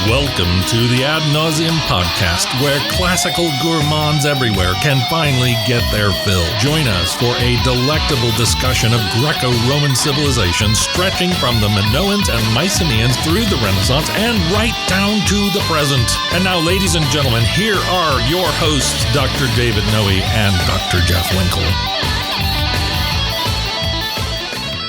Welcome to the Ad Nauseam podcast, where classical gourmands everywhere can finally get their fill. Join us for a delectable discussion of Greco-Roman civilization stretching from the Minoans and Mycenaeans through the Renaissance and right down to the present. And now, ladies and gentlemen, here are your hosts, Dr. David Noe and Dr. Jeff Winkle.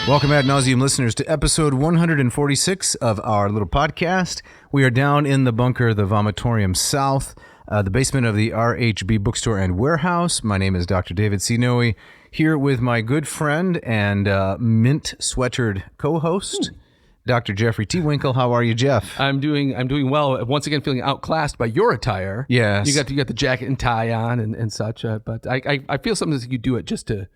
Welcome, Ad Nauseam listeners, to episode 146 of our little podcast. We are down in the bunker, the Vomitorium South, the basement of the RHB bookstore and warehouse. My name is Dr. David C. Noe, here with my good friend and mint sweatered co-host, Dr. Jeffrey T. Winkle. How are you, Jeff? I'm doing well. Once again, feeling outclassed by your attire. Yes. You got the jacket and tie on and such. But I feel sometimes you do it just to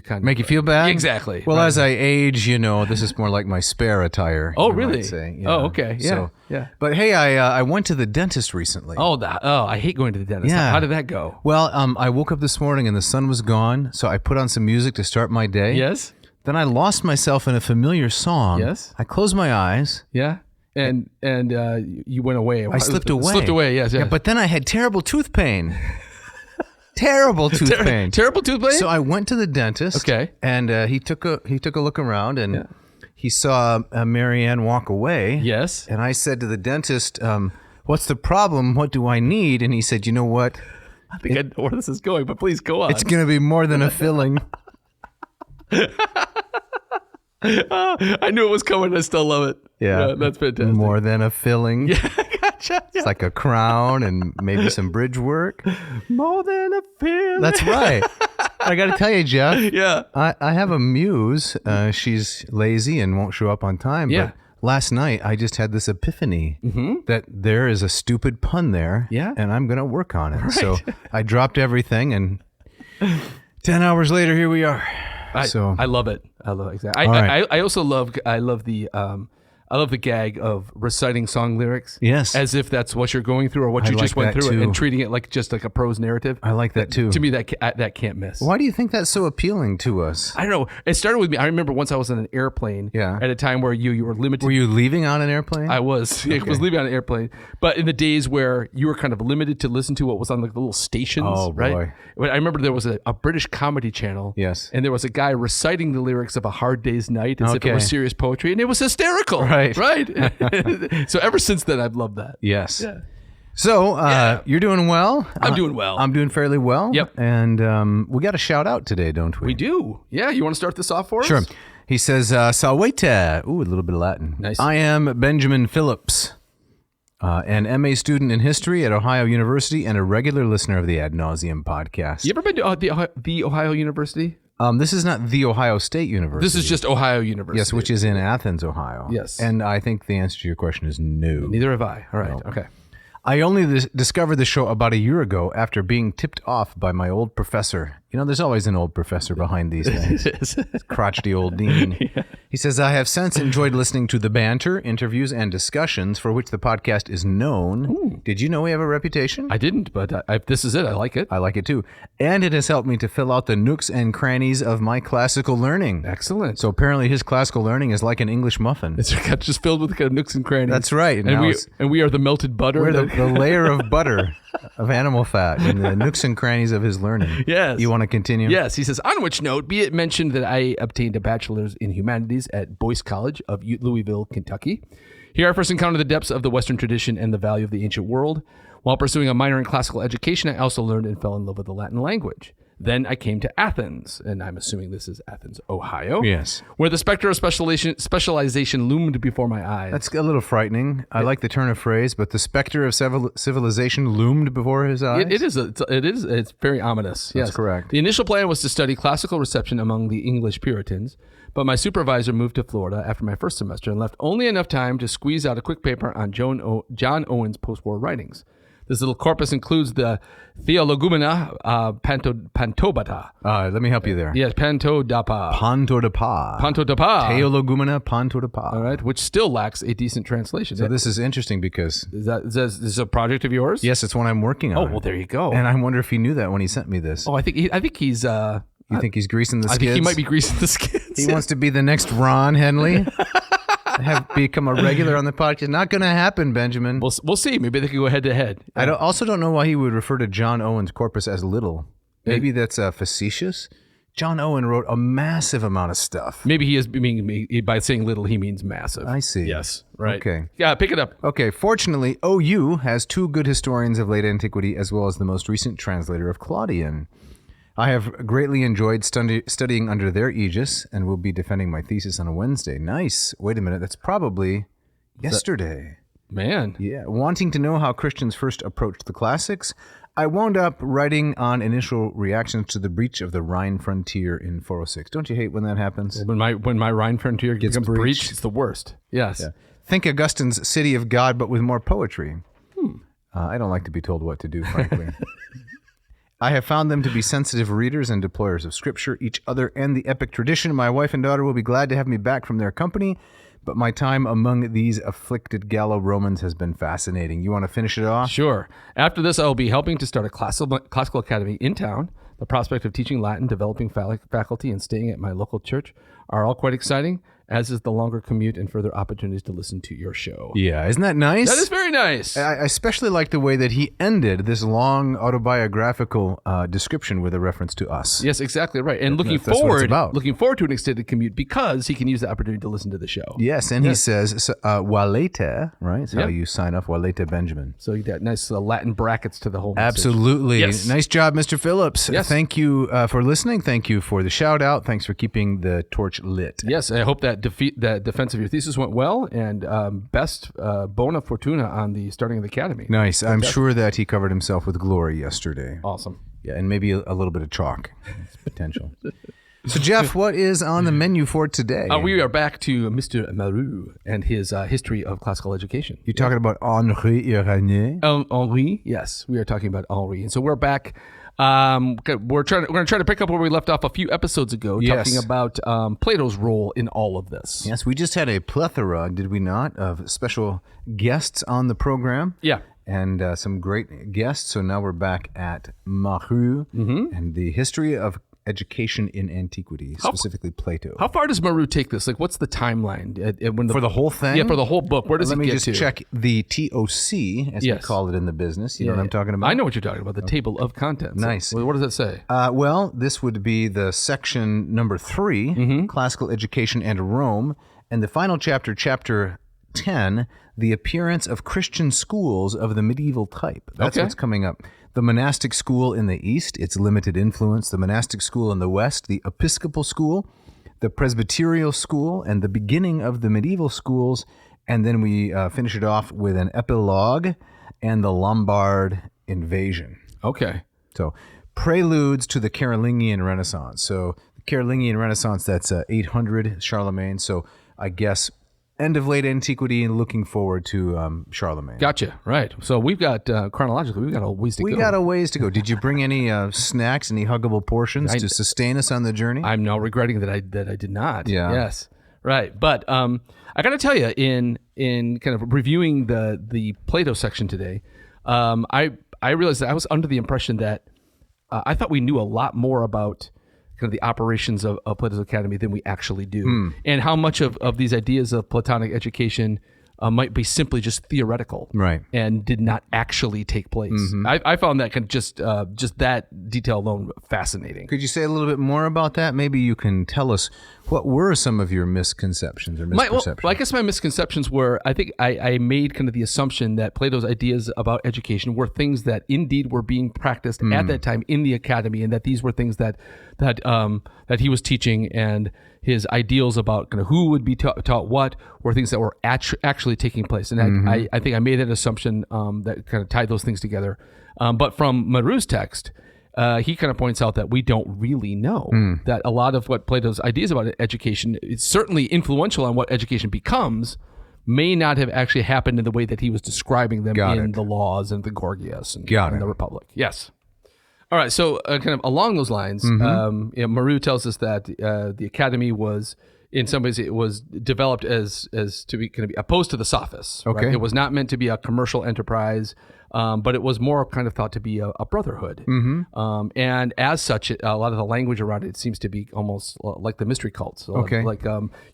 kind of make you feel bad. Exactly. Well, right. As I age, this is more like my spare attire. Oh, really? Say. Oh, okay. Yeah. Yeah. But hey, I went to the dentist recently. I hate going to the dentist. Yeah. How did that go? Well, I woke up this morning and the sun was gone, so I put on some music to start my day. Yes. Then I lost myself in a familiar song. Yes. I closed my eyes. Yeah. And you went away. I slipped away. Slipped away. Yes. Yeah. But then I had terrible tooth pain. Terrible tooth pain. Terrible tooth pain. So I went to the dentist. Okay. And he took a look around and he saw Marianne walk away. Yes. And I said to the dentist, "What's the problem? What do I need?" And he said, "You know what? I think I know where this is going, but please go on. It's going to be more than a filling." I knew it was coming. I still love it. Yeah, that's fantastic. More than a filling. Yeah, gotcha. It's like a crown and maybe some bridge work. More than a filling. That's right. I got to tell you, Jeff. Yeah. I have a muse. She's lazy and won't show up on time. Yeah. But last night, I just had this epiphany that there is a stupid pun there. Yeah. And I'm going to work on it. Right. So I dropped everything, and 10 hours later, here we are. I love it. I love it. Exactly. I also love the gag of reciting song lyrics. Yes. As if that's what you're going through or what you just went through too. and treating it like just like a prose narrative. I like that too. To me, that can't miss. Why do you think that's so appealing to us? I don't know. It started with me. I remember once I was on an airplane at a time where you were limited. Were you leaving on an airplane? I was. Okay. I was leaving on an airplane. But in the days where you were kind of limited to listen to what was on like the little stations, right? I remember there was a British comedy channel. Yes. And there was a guy reciting the lyrics of A Hard Day's Night as if it was serious poetry. And it was hysterical. Right. Right? So ever since then, I've loved that. Yes. Yeah. So you're doing well. I'm doing well. I'm doing fairly well. Yep. And we got a shout out today, don't we? We do. Yeah. You want to start this off for us? Sure. He says, Salvete. Ooh, a little bit of Latin. Nice. I am Benjamin Phillips, an MA student in history at Ohio University and a regular listener of the Ad Nauseam podcast. You ever been to the Ohio University? This is not the Ohio State University. This is just Ohio University. Yes, which is in Athens, Ohio. Yes. And I think the answer to your question is no. Neither have I. All right. No. Okay. I only discovered the show about a year ago after being tipped off by my old professor. There's always an old professor behind these things. Crotchety old dean. Yeah. He says, I have since enjoyed listening to the banter, interviews, and discussions for which the podcast is known. Ooh. Did you know we have a reputation? I didn't, but this is it. I like it. I like it too. And it has helped me to fill out the nooks and crannies of my classical learning. Excellent. So apparently his classical learning is like an English muffin. It's just filled with kind of nooks and crannies. That's right. And we are the melted butter. We're the layer of butter of animal fat in the nooks and crannies of his learning. Yes. You want to continue? Yes. He says, on which note, be it mentioned that I obtained a bachelor's in humanities at Boyce College of Louisville, Kentucky. Here I first encountered the depths of the Western tradition and the value of the ancient world. While pursuing a minor in classical education, I also learned and fell in love with the Latin language. Then I came to Athens, and I'm assuming this is Athens, Ohio. Yes. Where the specter of specialization loomed before my eyes. That's a little frightening. I like the turn of phrase, but the specter of civilization loomed before his eyes? It is. It's very ominous. That's yes. correct. The initial plan was to study classical reception among the English Puritans, but my supervisor moved to Florida after my first semester and left only enough time to squeeze out a quick paper on John Owen's post-war writings. This little corpus includes the Theologumena Pantobata. Let me help you there. Yes, Pantodapa. Pantodapa. Theologumena Pantodapa. All right, which still lacks a decent translation. So this is interesting because... Is this a project of yours? Yes, it's one I'm working on. Oh, well, there you go. And I wonder if he knew that when he sent me this. Oh, I think he's... You think he's greasing the skids? I think he might be greasing the skids. He wants to be the next Ron Henley. have become a regular on the podcast. Not going to happen, Benjamin. We'll see. Maybe they could go head to head. Also don't know why he would refer to John Owen's corpus as little. Maybe that's facetious. John Owen wrote a massive amount of stuff. Maybe he is by saying little, he means massive. I see. Yes. Right. Okay. Yeah, pick it up. Okay. Fortunately, OU has two good historians of late antiquity as well as the most recent translator of Claudian. I have greatly enjoyed studying under their aegis and will be defending my thesis on a Wednesday. Nice. Wait a minute. That's probably yesterday. Man. Yeah. Wanting to know how Christians first approached the classics, I wound up writing on initial reactions to the breach of the Rhine frontier in 406. Don't you hate when that happens? When my Rhine frontier becomes breached, it's the worst. Yes. Yeah. Think Augustine's City of God, but with more poetry. I don't like to be told what to do, frankly. I have found them to be sensitive readers and deployers of Scripture, each other, and the epic tradition. My wife and daughter will be glad to have me back from their company, but my time among these afflicted Gallo-Romans has been fascinating. You want to finish it off? Sure. After this, I will be helping to start a classical academy in town. The prospect of teaching Latin, developing faculty, and staying at my local church are all quite exciting, as is the longer commute and further opportunities to listen to your show. Yeah, isn't that nice? That is very nice. I especially like the way that he ended this long autobiographical description with a reference to us. Yes, exactly right. And looking forward to an extended commute because he can use the opportunity to listen to the show. Yes, and he says, Walete, right? That's how you sign off, Walete Benjamin. So you got nice Latin brackets to the whole message. Absolutely. Yes. Nice job, Mr. Phillips. Yes. Thank you for listening. Thank you for the shout out. Thanks for keeping the torch lit. Yes, I hope that defense of your thesis went well, and best bona fortuna on the starting of the academy. Nice. I'm sure that he covered himself with glory yesterday. Awesome. Yeah, and maybe a little bit of chalk. It's potential. So, Jeff, what is on the menu for today? We are back to Mr. Marrou and his history of classical education. You're talking about Henri-Irénée? Henri, yes, we are talking about Henri, and so we're back. We're going to try to pick up where we left off a few episodes ago, talking about Plato's role in all of this. Yes, we just had a plethora, did we not, of special guests on the program. Yeah. And some great guests. So now we're back at Marrou and the history of education in antiquity, specifically Plato. How far does Marrou take this? Like, what's the timeline? For the whole thing? Yeah, for the whole book. Where does Let he me get just to? check the TOC, as we call it in the business. You know what I'm talking about? I know what you're talking about, the table of contents. Nice. What does it say? Well, this would be the section number 3, Classical Education and Rome, and the final chapter, chapter 10, the appearance of Christian schools of the medieval type. That's what's coming up. The monastic school in the East, its limited influence. The monastic school in the West, the Episcopal school, the Presbyterial school, and the beginning of the medieval schools. And then we finish it off with an epilogue and the Lombard invasion. Okay. So preludes to the Carolingian Renaissance. So the Carolingian Renaissance, that's 800 Charlemagne. So I guess end of late antiquity and looking forward to Charlemagne. Gotcha. Right. So we've got, chronologically, we've got a ways to go. We got a ways to go. Did you bring any snacks, any huggable portions to sustain us on the journey? I'm now regretting that I did not. Yeah. Yes. Right. But I got to tell you, in kind of reviewing the Plato section today, I realized that I was under the impression that I thought we knew a lot more about kind of the operations of Plato's Academy than we actually do, and how much of these ideas of Platonic education might be simply just theoretical, right, and did not actually take place. I found that kind of just that detail alone fascinating. Could you say a little bit more about that? Maybe you can tell us what were some of your misconceptions or misperceptions. Well, I guess my misconceptions were, I think I made kind of the assumption that Plato's ideas about education were things that indeed were being practiced at that time in the academy, and that these were things that he was teaching, and his ideals about kind of who would be taught what were things that were actually taking place. And I think I made that assumption that kind of tied those things together. But from Marrou's text, he kind of points out that we don't really know, that a lot of what Plato's ideas about education is certainly influential on what education becomes, may not have actually happened in the way that he was describing them in the Laws and the Gorgias and the Republic. Yes. All right, so kind of along those lines, Marrou tells us that the academy was, in some ways, it was developed as to be kind of opposed to the sophists. Okay, right? It was not meant to be a commercial enterprise. but it was more kind of thought to be a brotherhood. And as such, a lot of the language around it seems to be almost like the mystery cults. So like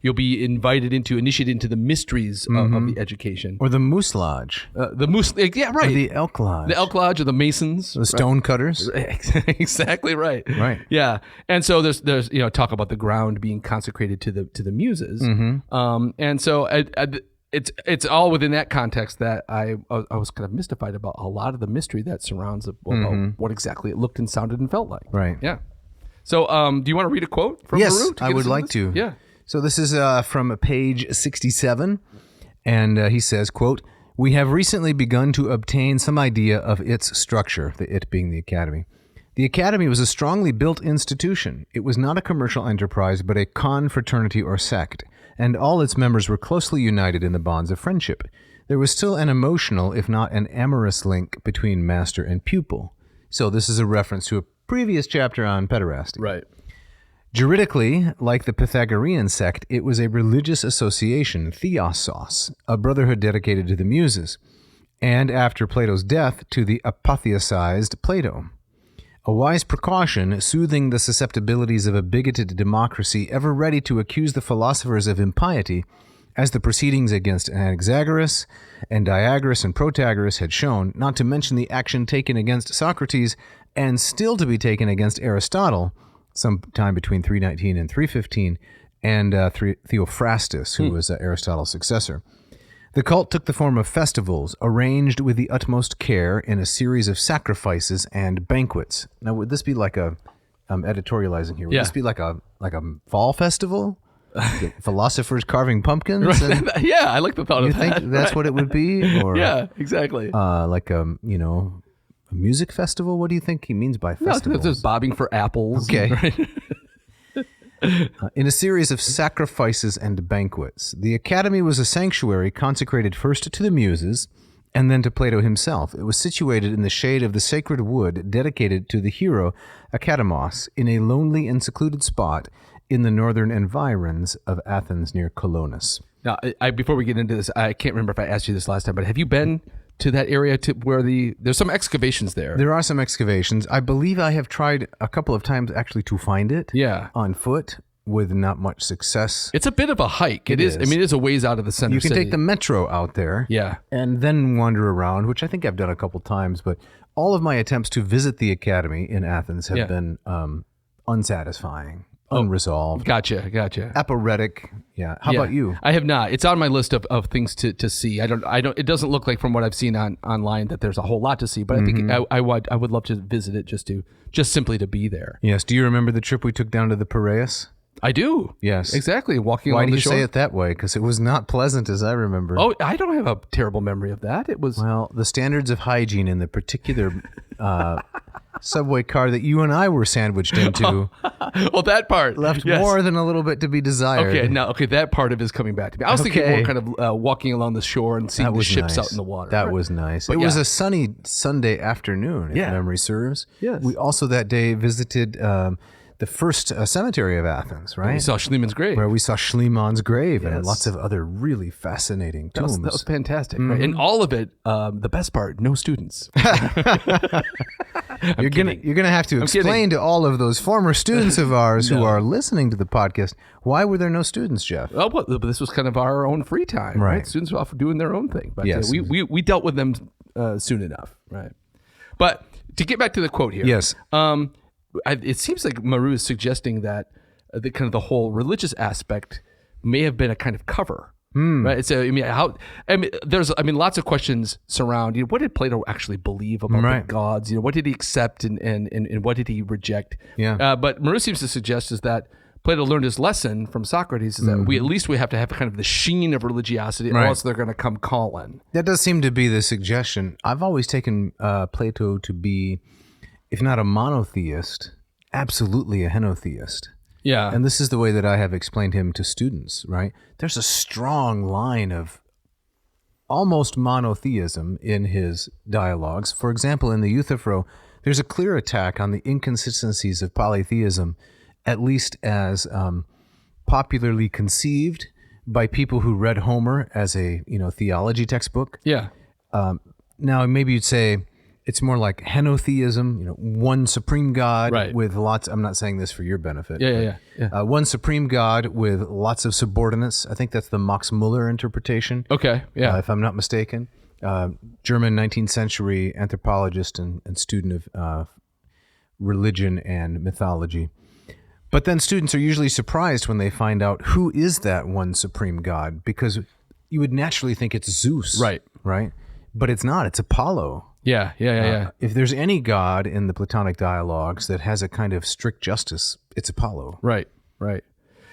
you'll be initiated into the mysteries of the education. Or the Moose Lodge. The Moose, yeah, right. Or the Elk Lodge. The Elk Lodge or the Masons. The Stone Cutters. Exactly right. Right. Yeah. And so there's talk about the ground being consecrated to the muses. And so it's all within that context that I was kind of mystified about a lot of the mystery that surrounds what exactly it looked and sounded and felt like. Right. Yeah. So do you want to read a quote from Yes, Marrou? I would like to. Yeah. So this is from page 67, and he says, quote, "We have recently begun to obtain some idea of its structure," the it being the academy. "The academy was a strongly built institution. It was not a commercial enterprise, but a confraternity or sect, and all its members were closely united in the bonds of friendship. There was still an emotional, if not an amorous link between master and pupil." So this is a reference to a previous chapter on pederasty. Right. Juridically, like the Pythagorean sect, it was a religious association, theosos, a brotherhood dedicated to the muses, and after Plato's death, to the apotheosized Plato. A wise precaution, soothing the susceptibilities of a bigoted democracy ever ready to accuse the philosophers of impiety, as the proceedings against Anaxagoras and Diagoras and Protagoras had shown, not to mention the action taken against Socrates and still to be taken against Aristotle, sometime between 319 and 315, and Theophrastus, who was Aristotle's successor. The cult took the form of festivals, arranged with the utmost care in a series of sacrifices and banquets. Now, would this be like I'm editorializing here. Would this be like a fall festival? Philosophers carving pumpkins? Right. Yeah, I like the thought of that. You think that's what it would be? Or, yeah, exactly. Like a music festival? What do you think he means by festival? No, there's bobbing for apples. Okay. Right? In a series of sacrifices and banquets, the academy was a sanctuary consecrated first to the muses and then to Plato himself. It was situated in the shade of the sacred wood dedicated to the hero Academos in a lonely and secluded spot in the northern environs of Athens near Colonus. Now, before we get into this, I can't remember if I asked you this last time, but have you been to that area to where there's some excavations there? There are some excavations. I believe I have tried a couple of times actually to find it. Yeah. On foot with not much success. It's a bit of a hike. It is. I mean, it is a ways out of the center. You can city. take the metro out there. Yeah. And then wander around, which I think I've done a couple times, but all of my attempts to visit the academy in Athens have been unsatisfying. Unresolved. Gotcha. Aporetic. Yeah. How about you? I have not. It's on my list of things to see. I don't. It doesn't look like from what I've seen online that there's a whole lot to see. But I think I would love to visit it just simply to be there. Yes. Do you remember the trip we took down to the Piraeus? I do. Yes. Exactly. Walking Why along do the you shore. say it that way? Because it was not pleasant, as I remember. Oh, I don't have a terrible memory of that. It was. Well, the standards of hygiene in the particular subway car that you and I were sandwiched into well, that part left more than a little bit to be desired. Okay, that part of it is coming back to me. I was thinking more kind of walking along the shore and seeing the ships out in the water. That was nice. But it was a sunny Sunday afternoon, if memory serves. Yes. We also that day visited the first cemetery of Athens, right? We saw Schliemann's grave. Where we saw Schliemann's grave and lots of other really fascinating tombs. That was fantastic. Right? And all of it, the best part, no students. You're gonna have to explain to all of those former students of ours who are listening to the podcast, why were there no students, Jeff? Oh, but this was kind of our own free time, right? Students were off doing their own thing, but yes. We dealt with them soon enough, right? But to get back to the quote here, yes, it seems like Marrou is suggesting that the whole religious aspect may have been a kind of cover. Right. So there's lots of questions surround. What did Plato actually believe about the gods? What did he accept and what did he reject? Yeah. But Marrou seems to suggest is that Plato learned his lesson from Socrates. Is that we have to have kind of the sheen of religiosity, or else they're going to come calling. That does seem to be the suggestion. I've always taken Plato to be, if not a monotheist, absolutely a henotheist. Yeah. And this is the way that I have explained him to students, right? There's a strong line of almost monotheism in his dialogues. For example, in the Euthyphro, there's a clear attack on the inconsistencies of polytheism, at least as popularly conceived by people who read Homer as a theology textbook. Yeah. Now, maybe you'd say it's more like henotheism, one supreme God Right. with lots. I'm not saying this for your benefit. Yeah. One supreme God with lots of subordinates. I think that's the Max Muller interpretation. Okay. Yeah. If I'm not mistaken. German 19th century anthropologist and student of religion and mythology. But then students are usually surprised when they find out who is that one supreme God, because you would naturally think it's Zeus. Right. But it's not. It's Apollo. Yeah. If there's any god in the Platonic dialogues that has a kind of strict justice, it's Apollo. Right.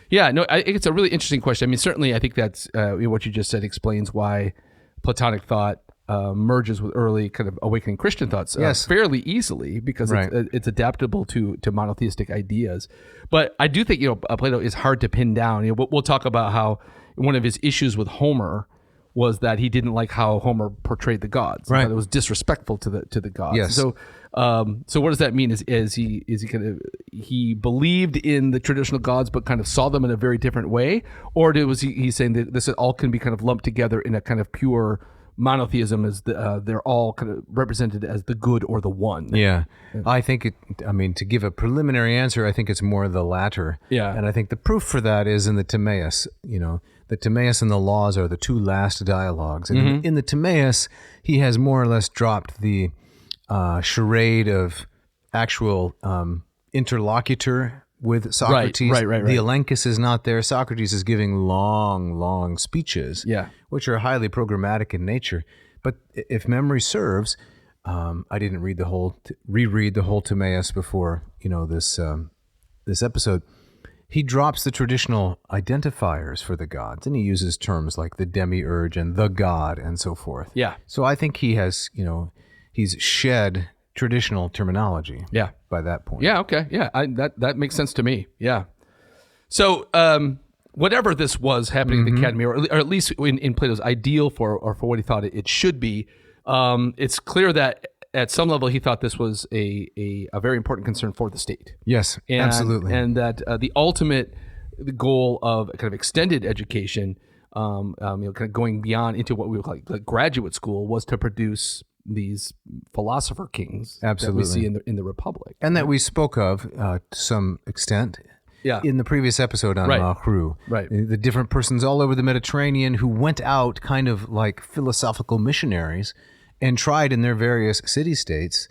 Yeah, no, I think it's a really interesting question. I mean, certainly I think that's what you just said explains why Platonic thought merges with early kind of awakening Christian thoughts fairly easily, because it's adaptable to monotheistic ideas. But I do think, Plato is hard to pin down. We'll talk about how one of his issues with Homer was that he didn't like how Homer portrayed the gods. Right. That it was disrespectful to the gods. Yes. So what does that mean? Is he believed in the traditional gods but kind of saw them in a very different way, or was he saying that this all can be kind of lumped together in a kind of pure monotheism, as they're all kind of represented as the good or the one? Yeah. I think to give a preliminary answer, I think it's more the latter. Yeah. And I think the proof for that is in the Timaeus. The Timaeus and the Laws are the two last dialogues. And in the Timaeus, he has more or less dropped the charade of actual interlocutor with Socrates. Right. The Elenchus is not there. Socrates is giving long speeches, which are highly programmatic in nature. But if memory serves, I didn't reread the whole Timaeus before this episode. He drops the traditional identifiers for the gods, and he uses terms like the demiurge and the god and so forth. Yeah. So I think he has, he's shed traditional terminology. Yeah. By that point. Yeah. Okay. Yeah. That makes sense to me. Yeah. So whatever this was happening at the academy, or at least in Plato's ideal for what he thought it should be, it's clear that at some level he thought this was a very important concern for the state. Yes, absolutely. And that the ultimate goal of kind of extended education, kind of going beyond into what we would call like graduate school, was to produce these philosopher kings that we see in the Republic, and that we spoke of to some extent. Yeah. In the previous episode on Marrou. Right. The different persons all over the Mediterranean who went out kind of like philosophical missionaries and tried in their various city-states,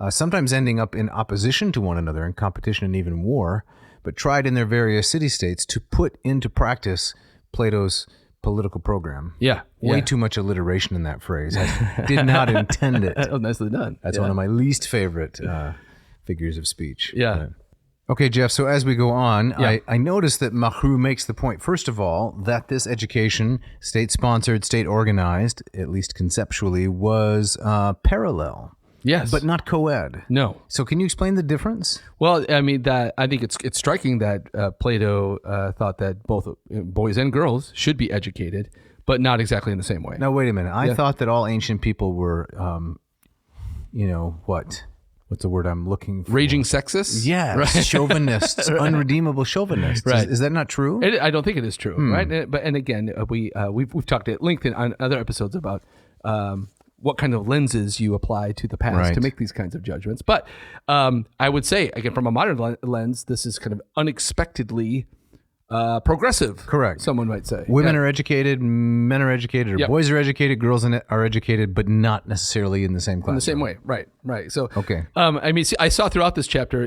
sometimes ending up in opposition to one another, in competition and even war, but tried in their various city-states to put into practice Plato's political program. Yeah. Way too much alliteration in that phrase. I did not intend it. Oh, nicely done. That's one of my least favorite figures of speech. Yeah. Okay, Jeff, so as we go on, I noticed that Marrou makes the point, first of all, that this education, state-sponsored, state-organized, at least conceptually, was parallel. Yes. But not co-ed. No. So can you explain the difference? Well, I mean, I think it's striking that Plato thought that both boys and girls should be educated, but not exactly in the same way. Now, wait a minute. I thought that all ancient people were, what's the word I'm looking for? Raging sexists? Yeah, right. Chauvinists, unredeemable chauvinists. Right. Is that not true? I don't think it is true, right? And again, we've talked at length on other episodes about what kind of lenses you apply to the past to make these kinds of judgments. But I would say, again, from a modern lens, this is kind of unexpectedly progressive. Correct. Someone might say. Women are educated, men are educated, or Yep. boys are educated, girls are educated, but not necessarily in the same class. In the same way, right. So, okay. I saw throughout this chapter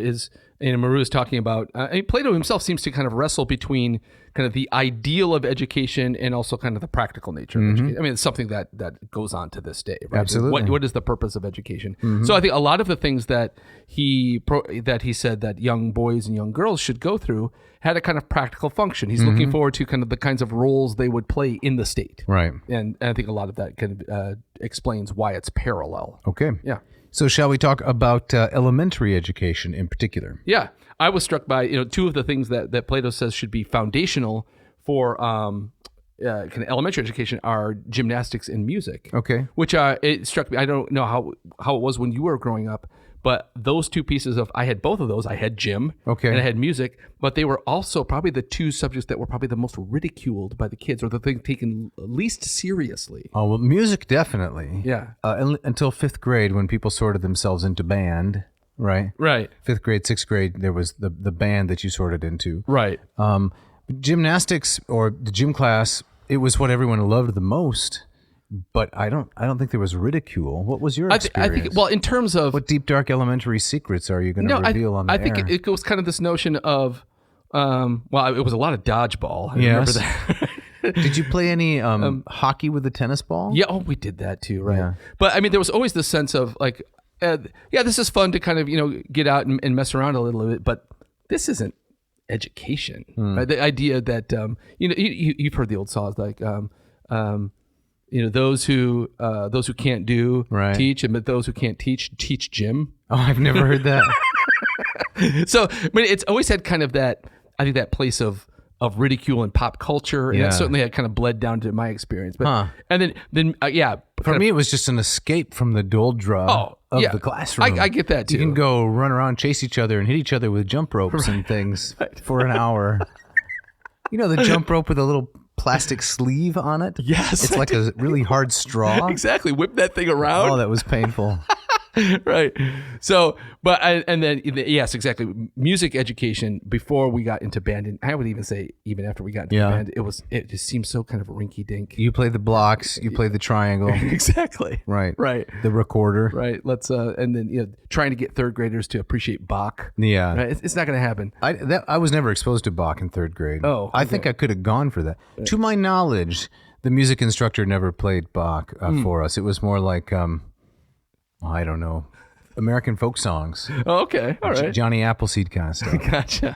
Marrou is talking about, Plato himself seems to kind of wrestle between kind of the ideal of education and also kind of the practical nature of education. I mean, it's something that goes on to this day, right? Absolutely. What is the purpose of education? So I think a lot of the things that he said that young boys and young girls should go through had a kind of practical function. He's looking forward to kind of the kinds of roles they would play in the state. Right. And I think a lot of that kind of explains why it's parallel. Okay. Yeah. So shall we talk about elementary education in particular? Yeah. I was struck by, two of the things that Plato says should be foundational for kind of elementary education are gymnastics and music. Okay. Which it struck me. I don't know how it was when you were growing up, But those two pieces I had both of those. I had gym and I had music, but they were also probably the two subjects that were probably the most ridiculed by the kids or the thing taken least seriously. Oh, well, music definitely. Yeah. Until 5th grade when people sorted themselves into band, right? Right. 5th grade, 6th grade, there was the band that you sorted into. Right. Gymnastics or the gym class, it was what everyone loved the most. But I don't think there was ridicule. What was your experience? I think, well, in terms of what deep, dark elementary secrets are you going to reveal on the air? I think it was kind of this notion of, it was a lot of dodgeball. I remember that. Did you play any hockey with the tennis ball? Yeah, we did that too, right? Yeah. But I mean, there was always this sense of like, this is fun to kind of get out and mess around a little bit, but this isn't education. Right? The idea that you've heard the old saws like. Those who can't do teach, and but those who can't teach gym. Oh, I've never heard that. So, I mean, it's always had kind of that. I think that place of ridicule in pop culture, and that certainly had kind of bled down to my experience. But and then for me, it was just an escape from the doldrum of the classroom. I get that too. You can go run around, chase each other, and hit each other with jump ropes and things for an hour. The jump rope with a little plastic sleeve on it. Yes. It's like a really hard straw. Exactly. Whip that thing around. Oh, that was painful. Right. So, but and then yes, exactly. Music education before we got into band, and I would even say even after we got into band, it just seemed so kind of rinky dink. You played the blocks. You played the triangle. Exactly. Right. Right. The recorder. Right. Let's and then trying to get 3rd graders to appreciate Bach. Yeah. Right? It's not going to happen. I was never exposed to Bach in 3rd grade. Oh, okay. I think I could have gone for that. Right. To my knowledge, the music instructor never played Bach for us. It was more like. I don't know, American folk songs. Oh, okay, all right. Johnny Appleseed kind of stuff.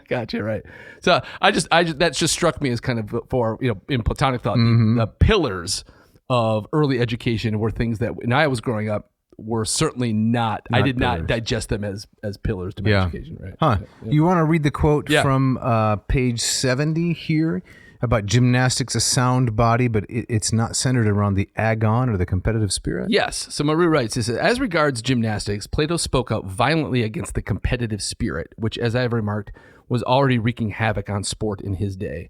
Gotcha. Right. So I just that just struck me as kind of for in Platonic thought the pillars of early education were things that when I was growing up were certainly not I did pillars. Not digest them as pillars to my education. Right. Huh. Yeah. You want to read the quote from page 70 here? About gymnastics, a sound body, but it's not centered around the agon or the competitive spirit? Yes. So Marrou writes, he says, as regards gymnastics, Plato spoke out violently against the competitive spirit, which, as I have remarked, was already wreaking havoc on sport in his day.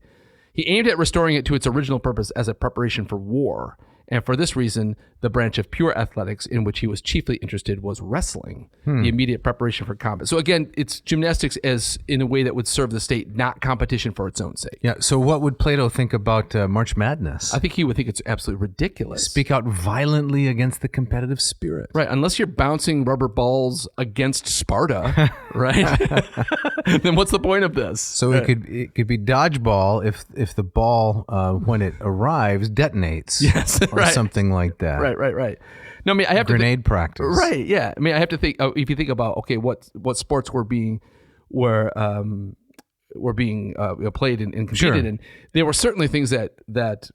He aimed at restoring it to its original purpose as a preparation for war. And for this reason, the branch of pure athletics in which he was chiefly interested was wrestling, the immediate preparation for combat. So again, it's gymnastics as in a way that would serve the state, not competition for its own sake. Yeah. So what would Plato think about March Madness? I think he would think it's absolutely ridiculous. Speak out violently against the competitive spirit. Right. Unless you're bouncing rubber balls against Sparta, right? Then what's the point of this? So it could be dodgeball if the ball when it arrives detonates. Yes. Or something like that. Right. No, I mean I have grenade practice. Right. Yeah. I mean I have to think. If you think about what sports were being played and competed in, there were certainly things that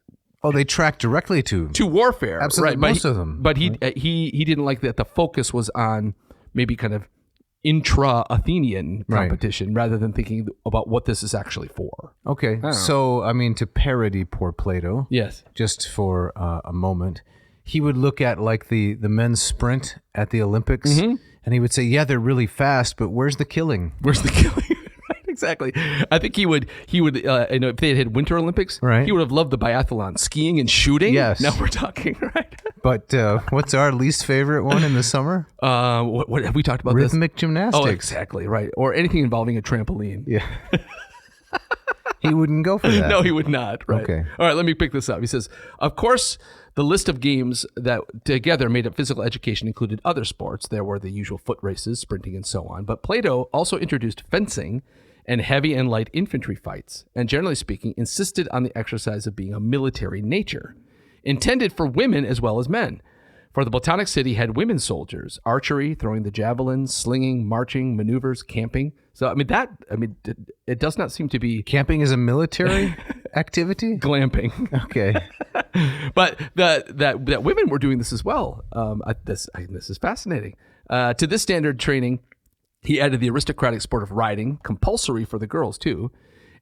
they tracked directly to warfare. Absolutely, right? most of them. But he didn't like that the focus was on maybe kind of intra-Athenian competition rather than thinking about what this is actually for. Okay, so I mean, to parody poor Plato, yes, just for a moment, he would look at like the men's sprint at the Olympics, and he would say, "Yeah, they're really fast, but where's the killing? Where's the killing?" Exactly. I think he would. If they had Winter Olympics, he would have loved the biathlon, skiing and shooting. Yes. Now we're talking, right? But what's our least favorite one in the summer? What have we talked about? Rhythmic gymnastics. Oh, exactly. Right. Or anything involving a trampoline. Yeah. He wouldn't go for that. No, he would not. Right. Okay. All right. Let me pick this up. He says, of course, the list of games that together made up physical education included other sports. There were the usual foot races, sprinting, and so on. But Plato also introduced fencing and heavy and light infantry fights, and generally speaking, insisted on the exercise of being a military nature, intended for women as well as men. For the Platonic city had women soldiers, archery, throwing the javelin, slinging, marching, maneuvers, camping. So, it does not seem to be... Camping is a military activity? Glamping. Okay. But that women were doing this as well. This is fascinating. To this standard training, he added the aristocratic sport of riding, compulsory for the girls too,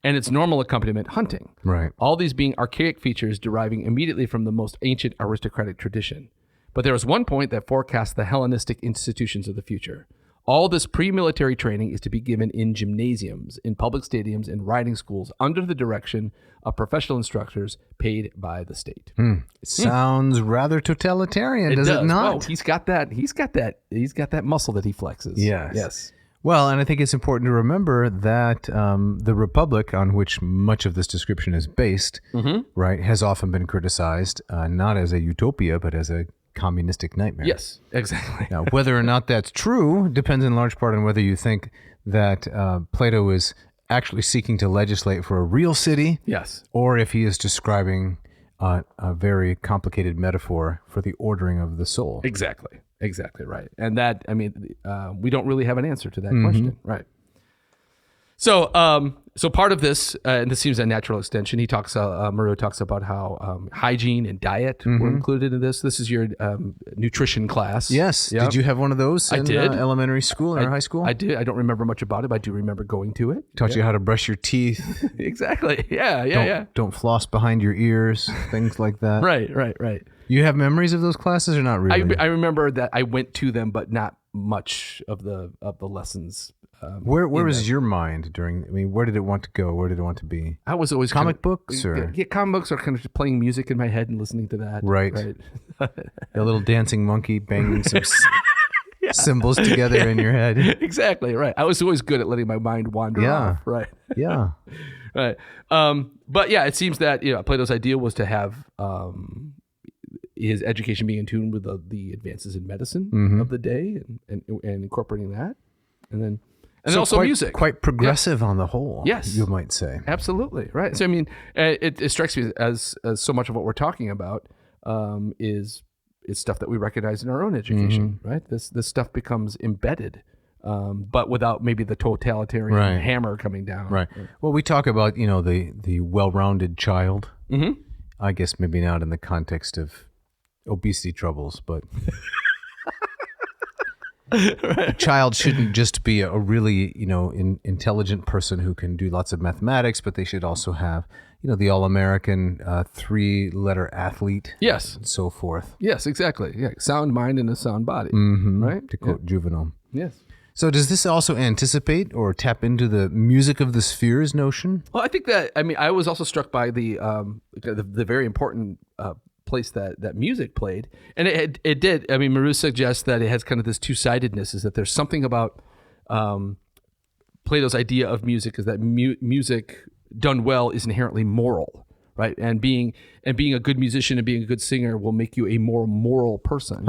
and its normal accompaniment, hunting. Right. All these being archaic features deriving immediately from the most ancient aristocratic tradition. But there was one point that forecast the Hellenistic institutions of the future. All this pre-military training is to be given in gymnasiums, in public stadiums, and riding schools under the direction of professional instructors paid by the state. Sounds rather totalitarian, does it not? Oh, he's got that muscle that he flexes. Yes. Well, and I think it's important to remember that the republic on which much of this description is based, right, has often been criticized, not as a utopia, but as a communistic nightmare. Yes, exactly. Now, whether or not that's true depends in large part on whether you think that Plato is actually seeking to legislate for a real city, yes, or if he is describing a very complicated metaphor for the ordering of the soul. Exactly right. And that, I mean, we don't really have an answer to that question, right? So part of this, and this seems a natural extension, Marrou talks about how hygiene and diet were included in this. This is your nutrition class. Yes. Yep. Did you have one of those in did. Elementary school or high school? I did. I don't remember much about it, but I do remember going to it. Taught you how to brush your teeth. Exactly. Yeah. Don't floss behind your ears, things like that. Right. You have memories of those classes or not really? I remember that I went to them, but not much of the lessons. Where was your mind during? I mean, where did it want to go? Where did it want to be? I was always comic books, or comic books, or kind of just playing music in my head and listening to that. Right. A little dancing monkey banging some symbols together in your head. Exactly right. I was always good at letting my mind wander off. Right. Yeah. Right. But yeah, it seems that Plato's idea was to have his education being in tune with the advances in medicine of the day and incorporating that, and also music. Quite progressive on the whole. Yes. You might say. Absolutely. Right. So, I mean, it strikes me as so much of what we're talking about is stuff that we recognize in our own education, right? This stuff becomes embedded, but without maybe the totalitarian hammer coming down. Right. Well, we talk about, the well-rounded child. I guess maybe not in the context of obesity troubles, but... A child shouldn't just be a really, intelligent person who can do lots of mathematics, but they should also have, the all-American 3-letter athlete. Yes. And so forth. Yes, exactly. Yeah, sound mind and a sound body. Right? To quote Juvenal. Yes. So does this also anticipate or tap into the music of the spheres notion? Well, I think that, I was also struck by the very important place that music played, and it did. I mean, Marrou suggests that it has kind of this two-sidedness, is that there's something about Plato's idea of music is that music done well is inherently moral, right? And being a good musician and being a good singer will make you a more moral person.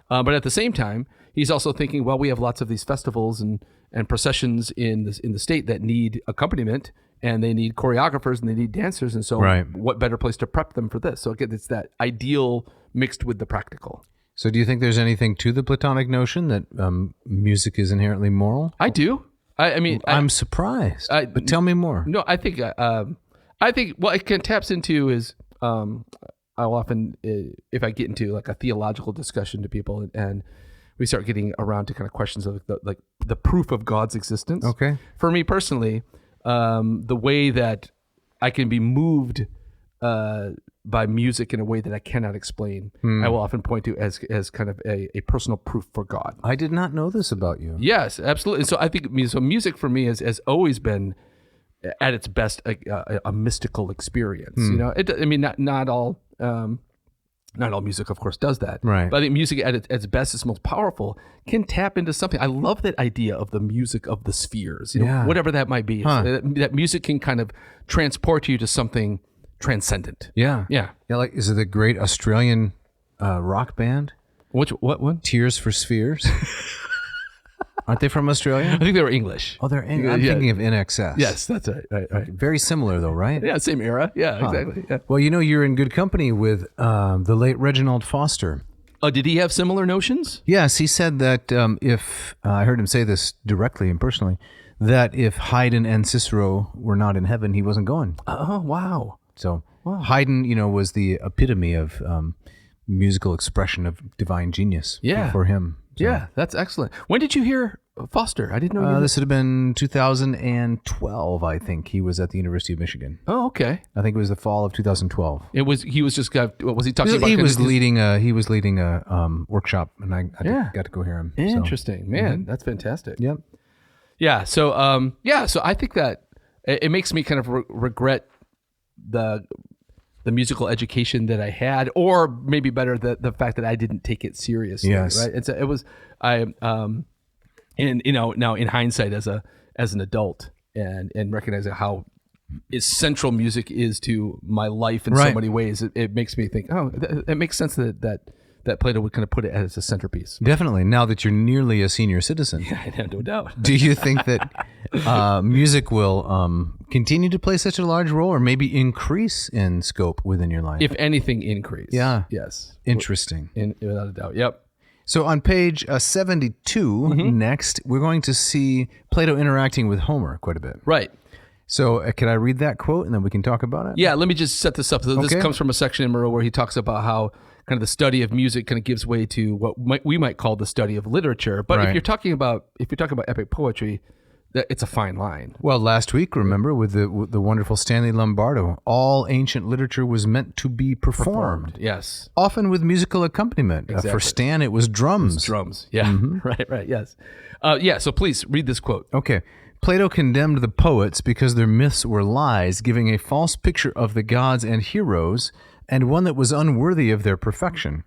But at the same time, he's also thinking, well, we have lots of these festivals and processions in the state that need accompaniment, and they need choreographers and they need dancers. And so what better place to prep them for this? So again, it's that ideal mixed with the practical. So do you think there's anything to the Platonic notion that music is inherently moral? I do. I'm surprised, but tell me more. No, I think what it can taps into is, I'll often, if I get into like a theological discussion to people and we start getting around to kind of questions of the proof of God's existence. Okay. For me personally, the way that I can be moved by music in a way that I cannot explain, I will often point to as kind of a personal proof for God. I did not know this about you. Yes, absolutely. And so I think music for me has always been at its best a mystical experience. Not all music, of course, does that. Right. But I think music at its best, its most powerful, can tap into something. I love that idea of the music of the spheres, whatever that might be. That music can kind of transport you to something transcendent. Yeah. Yeah. Like, is it a great Australian rock band? What one? Tears for Spheres. Aren't they from Australia? I think they were English. Oh, they're English. I'm thinking of NXS. Yes, that's right. Very similar, though, right? Yeah, same era. Yeah, exactly. Yeah. Well, you're in good company with the late Reginald Foster. Oh, did he have similar notions? Yes, he said that if I heard him say this directly and personally, that if Haydn and Cicero were not in heaven, he wasn't going. Oh, wow. So Haydn, was the epitome of musical expression of divine genius for him. So. Yeah, that's excellent. When did you hear Foster. I didn't know. This would have been 2012, I think. He was at the University of Michigan. Oh, okay. I think it was the fall of 2012. It was. He was just got. What was he talking about? He was leading a workshop, and I got to go hear him. Interesting, man. That's fantastic. Yep. Yeah. So So I think that it makes me kind of regret the musical education that I had, or maybe better, the fact that I didn't take it seriously. Yes. Right. And so it was and now in hindsight as an adult and recognizing how essential music is to my life in so many ways, it makes me think, it makes sense that Plato would kind of put it as a centerpiece. Definitely. Now that you're nearly a senior citizen. Yeah, no doubt. Do you think that music will continue to play such a large role, or maybe increase in scope within your life? If anything, increase. Yeah. Yes. Interesting. Without a doubt. Yep. So on page 72, next, we're going to see Plato interacting with Homer quite a bit. Right. So can I read that quote and then we can talk about it? Yeah, let me just set this up. So this comes from a section in Marrou where he talks about how kind of the study of music kind of gives way to what we might call the study of literature. But if you're talking about epic poetry, it's a fine line. Well, last week, remember, with the wonderful Stanley Lombardo, all ancient literature was meant to be performed. Yes. Often with musical accompaniment. Exactly. For Stan, it was drums. Drums. Yeah. Right. Yes. So please read this quote. Okay. Plato condemned the poets because their myths were lies, giving a false picture of the gods and heroes, and one that was unworthy of their perfection.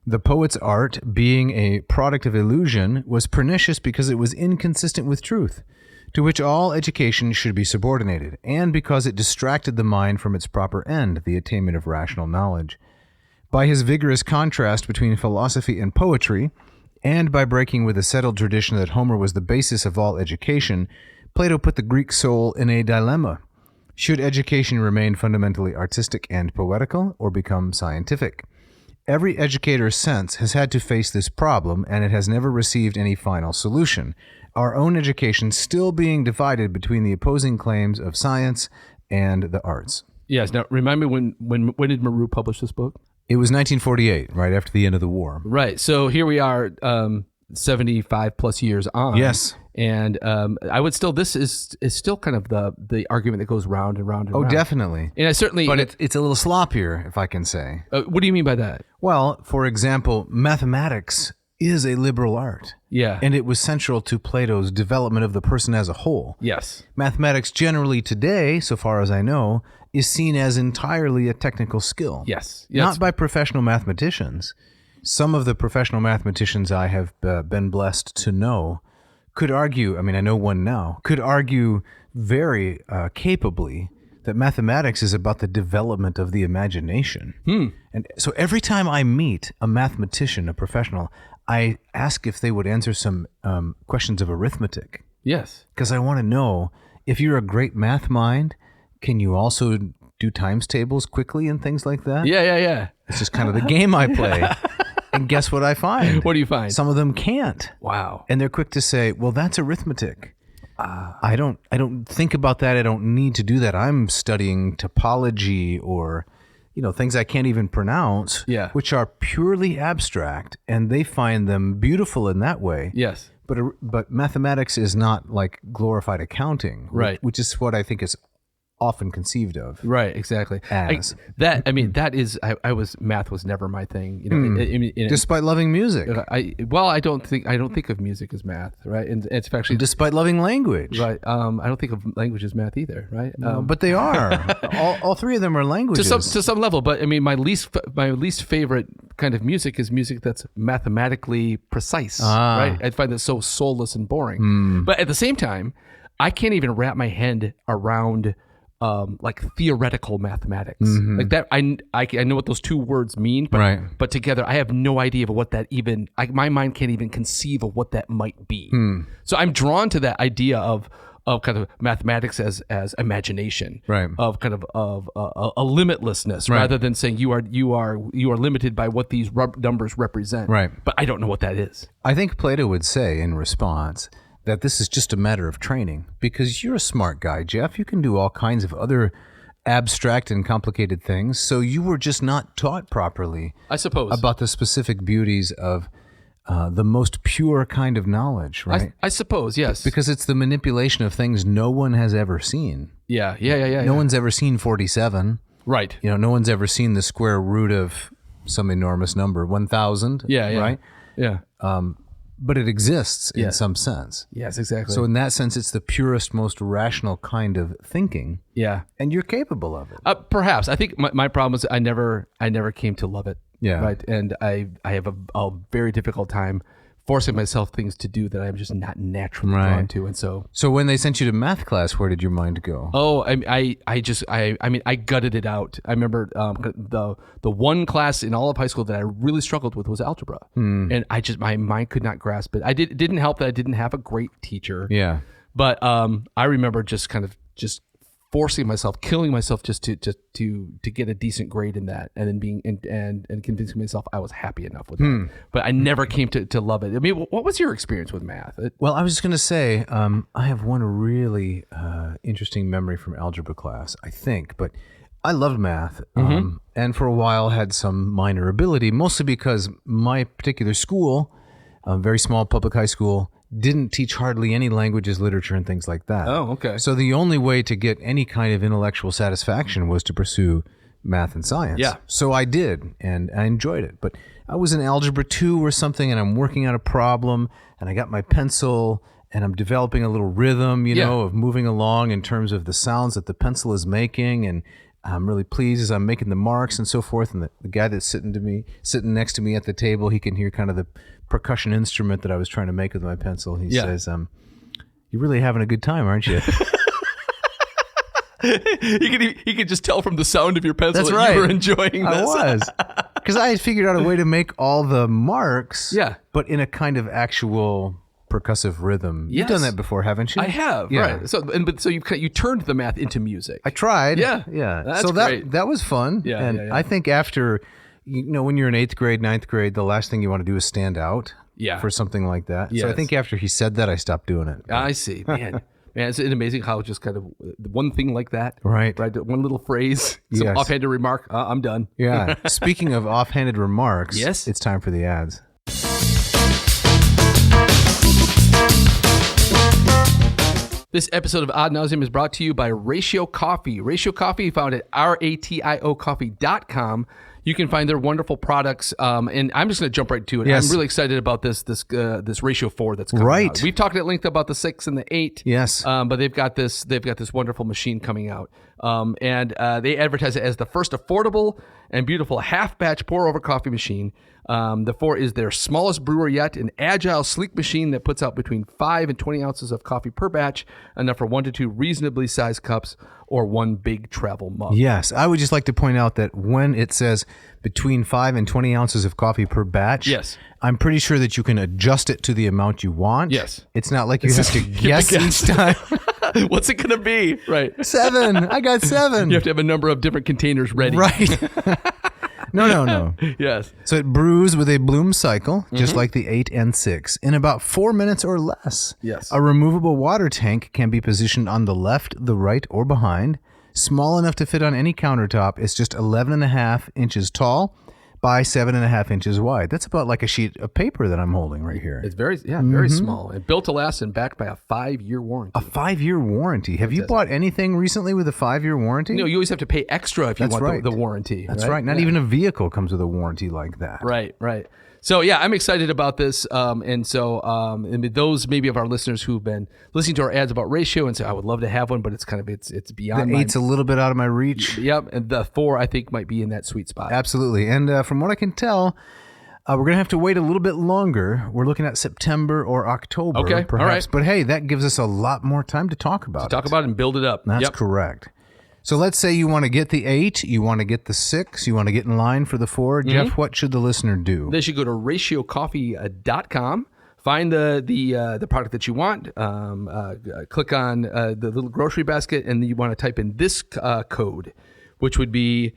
The poet's art, being a product of illusion, was pernicious because it was inconsistent with truth, to which all education should be subordinated, and because it distracted the mind from its proper end, the attainment of rational knowledge. By his vigorous contrast between philosophy and poetry, and by breaking with the settled tradition that Homer was the basis of all education, Plato put the Greek soul in a dilemma. Should education remain fundamentally artistic and poetical, or become scientific? Every educator's sense has had to face this problem, and it has never received any final solution. Our own education still being divided between the opposing claims of science and the arts. Yes. Now, remind me, when did Marrou publish this book? It was 1948, right after the end of the war. Right. So here we are, 75 plus years on. Yes. And I would still, this is still kind of the argument that goes round and round and round. Oh, definitely. And I certainly... But it's a little sloppier, if I can say. What do you mean by that? Well, for example, mathematics is a liberal art. Yeah. And it was central to Plato's development of the person as a whole. Yes. Mathematics generally today, so far as I know, is seen as entirely a technical skill. Yes. Not by professional mathematicians. Some of the professional mathematicians I have been blessed to know could argue, I mean, I know one now, could argue very capably that mathematics is about the development of the imagination. And so every time I meet a mathematician, a professional, I ask if they would answer some questions of arithmetic. Yes. Because I want to know, if you're a great math mind, can you also do times tables quickly and things like that? Yeah. It's just kind of the game I play. And guess what I find? What do you find? Some of them can't. Wow. And they're quick to say, well, that's arithmetic. I don't think about that. I don't need to do that. I'm studying topology or, things I can't even pronounce, which are purely abstract, and they find them beautiful in that way. Yes. But mathematics is not like glorified accounting, right? Which is what I think is often conceived of. Right, exactly. As. That is math was never my thing. Despite loving music. I don't think of music as math, right? And it's actually despite loving language. Right. I don't think of language as math either, right? No, but they are. all three of them are languages. To some level, but I mean my least favorite kind of music is music that's mathematically precise, right? I find that so soulless and boring. But at the same time, I can't even wrap my head around like theoretical mathematics. Like that, I know what those two words mean, but together I have no idea of what that even. My mind can't even conceive of what that might be. So I'm drawn to that idea of kind of mathematics as imagination, right? Of kind of a limitlessness, rather than saying you are limited by what these numbers represent, right? But I don't know what that is. I think Plato would say in response that this is just a matter of training, because you're a smart guy, Jeff. You can do all kinds of other abstract and complicated things. So you were just not taught properly, I suppose, about the specific beauties of the most pure kind of knowledge, right? I suppose, yes. Because it's the manipulation of things no one has ever seen. Yeah. No one's ever seen 47. Right. No one's ever seen the square root of some enormous number, 1,000. Yeah. Right? Yeah. But it exists in some sense. Yes, exactly. So in that sense, it's the purest, most rational kind of thinking. Yeah. And you're capable of it. Perhaps. I think my problem is I never came to love it. Yeah. Right. And I have a very difficult time forcing myself things to do that I'm just not naturally drawn to. And so when they sent you to math class, where did your mind go? Oh, I gutted it out. I remember the one class in all of high school that I really struggled with was algebra, and my mind could not grasp it. It didn't help that I didn't have a great teacher. Yeah, but I remember just forcing myself, killing myself just to get a decent grade in that, and then being and convincing myself I was happy enough with that. But I never came to love it. I mean, what was your experience with math? Well, I was just going to say, I have one really interesting memory from algebra class, I think, but I loved math, and for a while had some minor ability, mostly because my particular school, a very small public high school, didn't teach hardly any languages, literature, and things like that. Oh, okay. So the only way to get any kind of intellectual satisfaction was to pursue math and science. Yeah. So I did, and I enjoyed it. But I was in Algebra 2 or something, and I'm working out a problem, and I got my pencil, and I'm developing a little rhythm, of moving along in terms of the sounds that the pencil is making, and I'm really pleased as I'm making the marks and so forth. And the guy that's sitting next to me at the table, he can hear kind of the percussion instrument that I was trying to make with my pencil. He says, "You're really having a good time, aren't you?" He could just tell from the sound of your pencil that you were enjoying this. I was. Because I had figured out a way to make all the marks, but in a kind of actual percussive rhythm. You've done that before, haven't you? I have, right. So you turned the math into music. I tried. Yeah. That's great. That was fun. Yeah. I think after, when you're in 8th grade, 9th grade, the last thing you want to do is stand out for something like that. Yes. So I think after he said that, I stopped doing it. I see. Man, isn't it amazing how just kind of one thing like that, right? One little phrase, some offhanded remark, I'm done. Yeah. Speaking of offhanded remarks, yes, it's time for the ads. This episode of Ad Nauseam is brought to you by Ratio Coffee. Ratio Coffee, found at ratiocoffee.com. You can find their wonderful products, and I'm just going to jump right to it. Yes. I'm really excited about this Ratio 4 that's coming out. We've talked at length about the 6 and the 8. Yes, but they've got this wonderful machine coming out, and they advertise it as the first affordable and beautiful half-batch pour-over coffee machine. The 4 is their smallest brewer yet, an agile, sleek machine that puts out between 5 and 20 ounces of coffee per batch, enough for 1 to 2 reasonably sized cups or 1 big travel mug. Yes, I would just like to point out that when it says between 5 and 20 ounces of coffee per batch, yes, I'm pretty sure that you can adjust it to the amount you want. Yes. It's not like you have to guess each time. What's it going to be? Right. 7. I got 7. You have to have a number of different containers ready. Right. No. Yes. So it brews with a bloom cycle, just like the 8 and 6, in about 4 minutes or less. Yes. A removable water tank can be positioned on the left, the right, or behind. Small enough to fit on any countertop. It's just 11.5 inches tall by 7.5 inches wide. That's about like a sheet of paper that I'm holding right here. It's very small. And built to last and backed by a 5-year warranty. A 5-year warranty. Have you bought anything recently with a 5-year warranty? No, you always have to pay extra if you want the warranty. That's right. Not even a vehicle comes with a warranty like that. Right. So yeah, I'm excited about this, and those maybe of our listeners who've been listening to our ads about Ratio and say I would love to have one, but it's beyond. The 8's a little bit out of my reach. Yep, and the 4 I think might be in that sweet spot. Absolutely, and from what I can tell, we're gonna have to wait a little bit longer. We're looking at September or October, perhaps. All right. But hey, that gives us a lot more time to talk about it. Talk about it and build it up. That's correct. So let's say you want to get the 8, you want to get the 6, you want to get in line for the 4. Jeff, what should the listener do? They should go to ratiocoffee.com, find the product that you want, click on the little grocery basket, and then you want to type in this code, which would be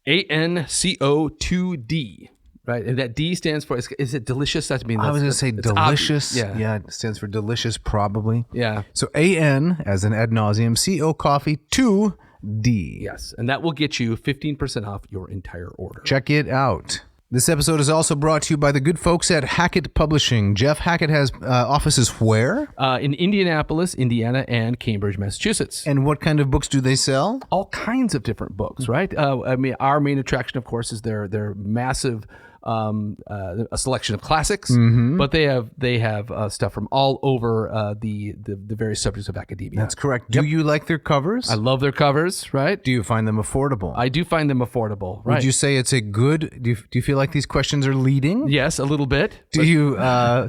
ANCO2D. Right, and that D stands for, is it delicious? I was going to say delicious. Yeah, it stands for delicious, probably. Yeah. So AN, as in ad nauseum, CO coffee, 2D. Yes, and that will get you 15% off your entire order. Check it out. This episode is also brought to you by the good folks at Hackett Publishing. Jeff, Hackett has offices where? In Indianapolis, Indiana, and Cambridge, Massachusetts. And what kind of books do they sell? All kinds of different books, right? I mean, our main attraction, of course, is their massive a selection of classics, but they have stuff from all over the various subjects of academia. That's correct. Do you like their covers? I love their covers, right? Do you find them affordable? I do find them affordable, right? Would you say it's a good... Do you feel like these questions are leading? Yes, a little bit. Do you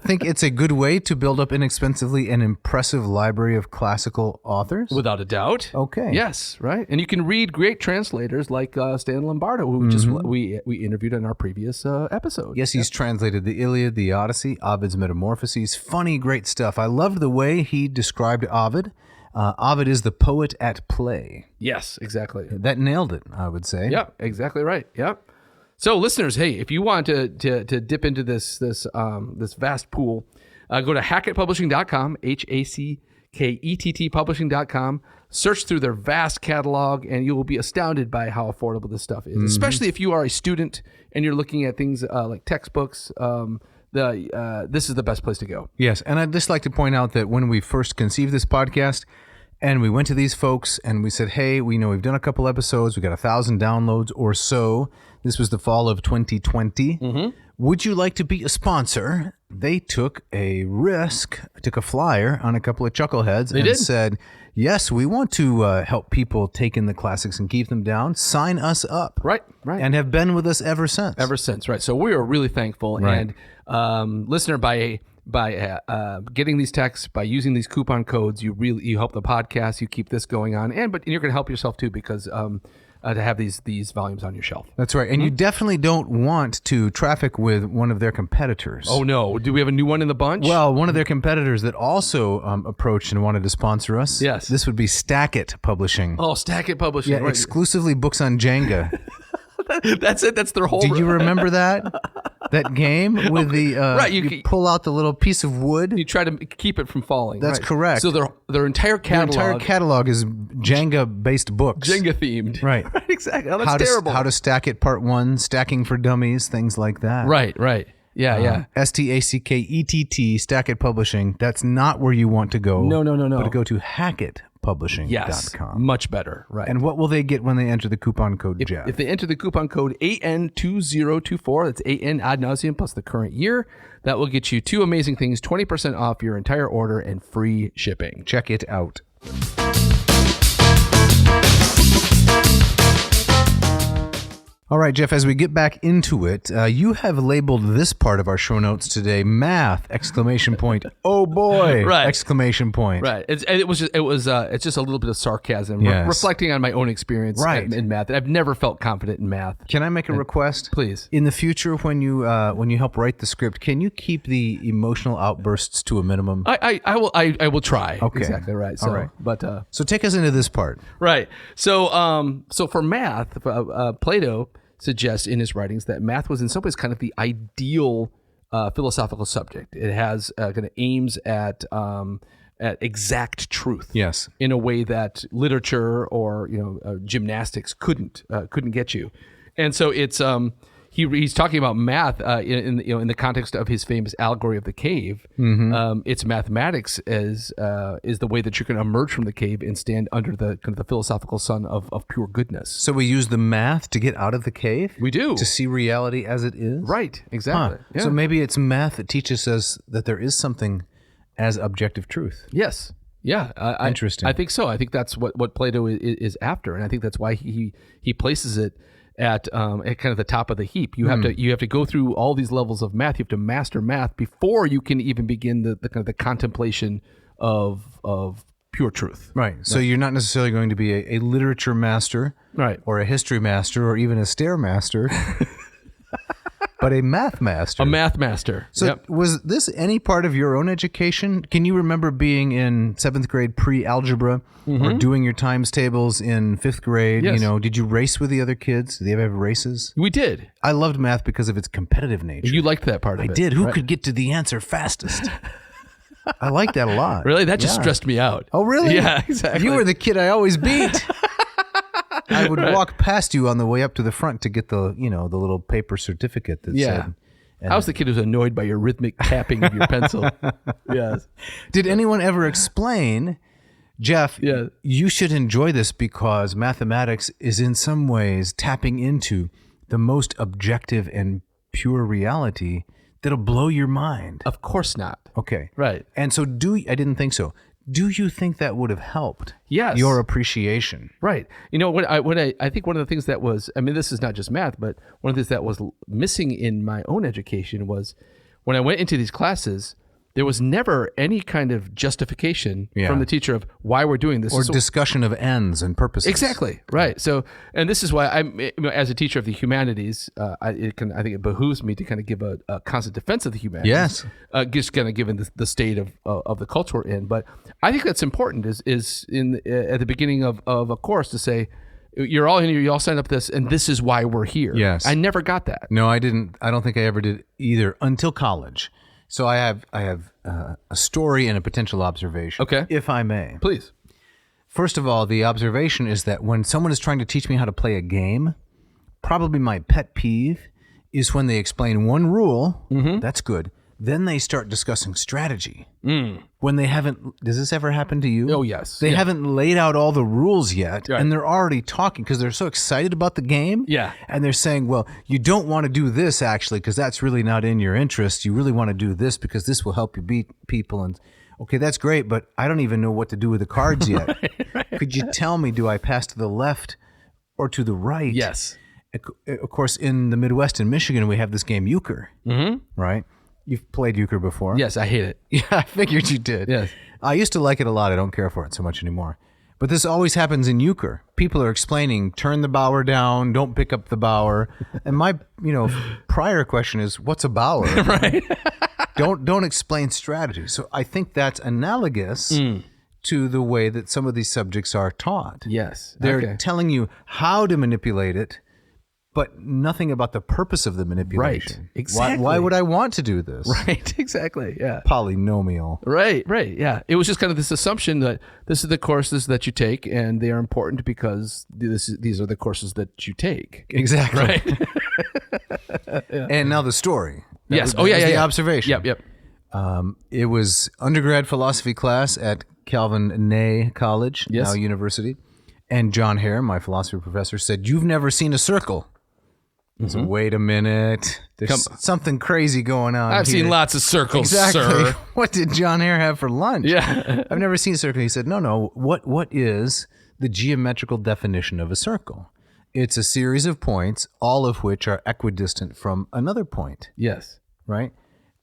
think it's a good way to build up inexpensively an impressive library of classical authors? Without a doubt. Okay. Yes, right. And you can read great translators like Stan Lombardo, who we interviewed in our previous episode. Yes, he's translated the Iliad, the Odyssey, Ovid's Metamorphoses. Funny, great stuff. I loved the way he described Ovid. Ovid is the poet at play. Yes, exactly. That nailed it, I would say. Yeah, exactly right. Yep. So, listeners, hey, if you want to dip into this vast pool, go to hackettpublishing.com, HACKETT publishing.com. Search through their vast catalog, and you will be astounded by how affordable this stuff is. Especially if you are a student and you're looking at things like textbooks. This is the best place to go. Yes, and I'd just like to point out that when we first conceived this podcast, and we went to these folks and we said, hey, we know we've done a couple episodes. We got 1,000 downloads or so. This was the fall of 2020. Would you like to be a sponsor? They took a risk, took a flyer on a couple of chuckleheads said, yes, we want to help people take in the classics and keep them down. Sign us up. Right. And have been with us ever since. Right. So we are really thankful. Right. And listener, by getting these texts, by using these coupon codes, you help the podcast, you keep this going on, but you're going to help yourself too, because to have these volumes on your shelf. That's right. And you definitely don't want to traffic with one of their competitors. Oh, no. Do we have a new one in the bunch? Well, one of their competitors that also approached and wanted to sponsor us. Yes. This would be Stackett Publishing. Oh, Stackett Publishing. Yeah, right. exclusively books on Jenga. That's it. That's their whole... Do you remember that? That game with the... right. You pull out the little piece of wood. You try to keep it from falling. That's correct. So their entire catalog is Jenga-based books. Jenga-themed. Right. Right, exactly. Oh, that's terrible. How to Stack It Part 1, Stacking for Dummies, things like that. Right. Yeah. STACKETT, Stackett Publishing. That's not where you want to go. No. But to go to hackettpublishing.com. Yes, much better. Right. And what will they get when they enter the coupon code, Jeff? If they enter the coupon code AN2024, that's AN ad nauseum plus the current year, that will get you two amazing things: 20% off your entire order and free shipping. Check it out. All right, Jeff, as we get back into it, you have labeled this part of our show notes today, math, ! Oh boy, right. ! Right. It's just a little bit of sarcasm, Yes. reflecting on my own experience Right. in math. I've never felt confident in math. Can I make a request? Please. In the future, when you help write the script, can you keep the emotional outbursts to a minimum? I will try. Okay. Exactly right. So, All right. But So take us into this part. right. So for math, Plato suggests in his writings that math was in some ways kind of the ideal philosophical subject. It has kind of aims at exact truth. Yes. In a way that literature or gymnastics couldn't get you. And so it's he's talking about math in the context of his famous allegory of the cave. It's mathematics is the way that you can emerge from the cave and stand under the kind of the philosophical sun of pure goodness. So we use the math to get out of the cave? We do. To see reality as it is? Right, exactly. Huh. Yeah. So maybe it's math that teaches us that there is something as objective truth. Yes. Yeah. Interesting. I think so. I think that's what Plato is after, and I think that's why he places it at kind of the top of the heap. You have to go through all these levels of math. You have to master math before you can even begin the kind of the contemplation of pure truth. Right. So you're not necessarily going to be a literature master, Right. or a history master, or even a stair master, but a math master. A math master. So Yep. was this any part of your own education? Can you remember being in 7th grade pre-algebra or doing your times tables in 5th grade? Yes. Did you race with the other kids? Did they have races? We did. I loved math because of its competitive nature. You liked that part of it. I did. Who right? could get to the answer fastest? I liked that a lot. Really? That just Yeah. stressed me out. Oh, really? Yeah, exactly. You were the kid I always beat. I would walk past you on the way up to the front to get the little paper certificate that said. I was the kid who was annoyed by your rhythmic tapping of your pencil. Yes. Did anyone ever explain, Jeff, Yeah. you should enjoy this because mathematics is in some ways tapping into the most objective and pure reality that'll blow your mind? Of course not. Okay. Right. And so I didn't think so. Do you think that would have helped Yes. your appreciation? Right. You know, I think one of the things that was, I mean, this is not just math, but one of the things that was missing in my own education was when I went into these classes, there was never any kind of justification from the teacher of why we're doing this. Or discussion of ends and purposes. Exactly. Right. So, and this is why as a teacher of the humanities, I think it behooves me to kind of give a constant defense of the humanities. Yes. Just kind of given the state of the culture we're in. But I think that's important is at the beginning of a course to say, you're all in here, you all signed up this, and this is why we're here. Yes. I never got that. No, I didn't. I don't think I ever did either until college. So I have a story and a potential observation. Okay. If I may. Please. First of all, the observation is that when someone is trying to teach me how to play a game, probably my pet peeve is when they explain one rule. That's good. Then they start discussing strategy. When they haven't, does this ever happen to you? Oh, yes. They Yeah. haven't laid out all the rules yet, Right. and they're already talking because they're so excited about the game. Yeah. And they're saying, well, you don't want to do this actually because that's really not in your interest. You really want to do this because this will help you beat people. And okay, that's great, but I don't even know what to do with the cards yet. Right. Could you tell me, do I pass to the left or to the right? Yes. Of course, in the Midwest in Michigan, we have this game euchre, right? You've played euchre before. Yes, I hate it. Yeah, I figured you did. Yes. I used to like it a lot. I don't care for it so much anymore. But this always happens in euchre. People are explaining, turn the bower down, don't pick up the bower. And my, prior question is, what's a bower? Right. Don't explain strategy. So I think that's analogous to the way that some of these subjects are taught. Yes. They're Okay. telling you how to manipulate it, but nothing about the purpose of the manipulation. Right. Exactly. Why would I want to do this? Right. Exactly. Yeah. Polynomial. Right. Yeah. It was just kind of this assumption that this is the courses that you take, and they are important because these are the courses that you take. Exactly. Right. And now the story. Yes. That was the yeah. observation. Yep. It was undergrad philosophy class at Calvin-Ney College, Yes. now university. And John Hare, my philosophy professor, said, "You've never seen a circle." So wait a minute. There's something crazy going on. I've here. seen lots of circles, Exactly. sir. What did John Hare have for lunch? Yeah. I've never seen a circle. He said, no. What is the geometrical definition of a circle? It's a series of points, all of which are equidistant from another point, Yes. right?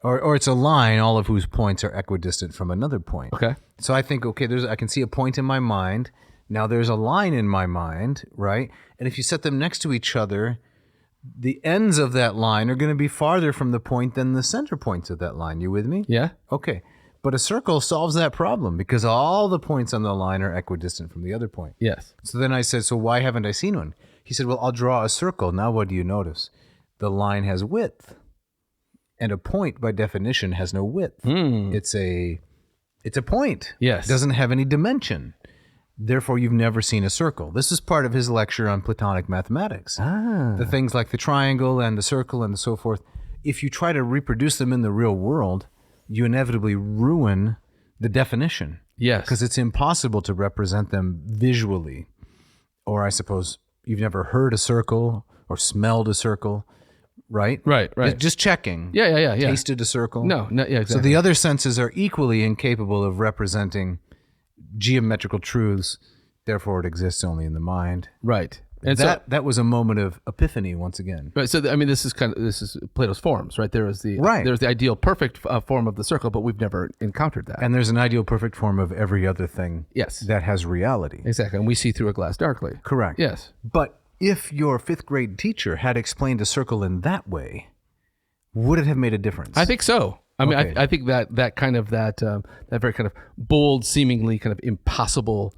Or it's a line, all of whose points are equidistant from another point. Okay. So I think, okay, I can see a point in my mind. Now there's a line in my mind, right? And if you set them next to each other, the ends of that line are going to be farther from the point than the center points of that line. You with me? Yeah. Okay. But a circle solves that problem because all the points on the line are equidistant from the other point. Yes. So then I said, so why haven't I seen one? He said, well, I'll draw a circle. Now what do you notice? The line has width. And a point, by definition, has no width. It's a point. Yes. It doesn't have any dimension. Therefore, you've never seen a circle. This is part of his lecture on Platonic mathematics. The things like the triangle and the circle and so forth. If you try to reproduce them in the real world, you inevitably ruin the definition. Yes. Because it's impossible to represent them visually. Or I suppose you've never heard a circle or smelled a circle, right? Right. Just checking. Yeah. Tasted a circle. No. Yeah. Exactly. So the other senses are equally incapable of representing geometrical truths. Therefore, it exists only in the mind. Right. And that was a moment of epiphany once again. Right. So this is Plato's forms, right? There's the ideal perfect form of the circle, but we've never encountered that. And there's an ideal perfect form of every other thing. Yes. That has reality. Exactly. And we see through a glass darkly. Correct. Yes. But if your fifth grade teacher had explained a circle in that way, would it have made a difference? I think so. I mean, Okay. I think that very kind of bold, seemingly kind of impossible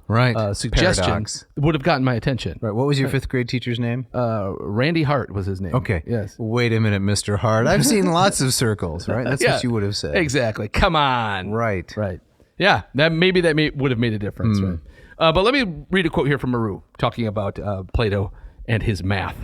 suggestion Paradox. would have gotten my attention. Right. What was your fifth grade teacher's name? Randy Hart was his name. Okay. Yes. Wait a minute, Mr. Hart. I've seen lots of circles, right? That's what you would have said. Exactly. Come on. Right. Right. Yeah. That would have made a difference. Right. But let me read a quote here from Marrou talking about Plato and his math.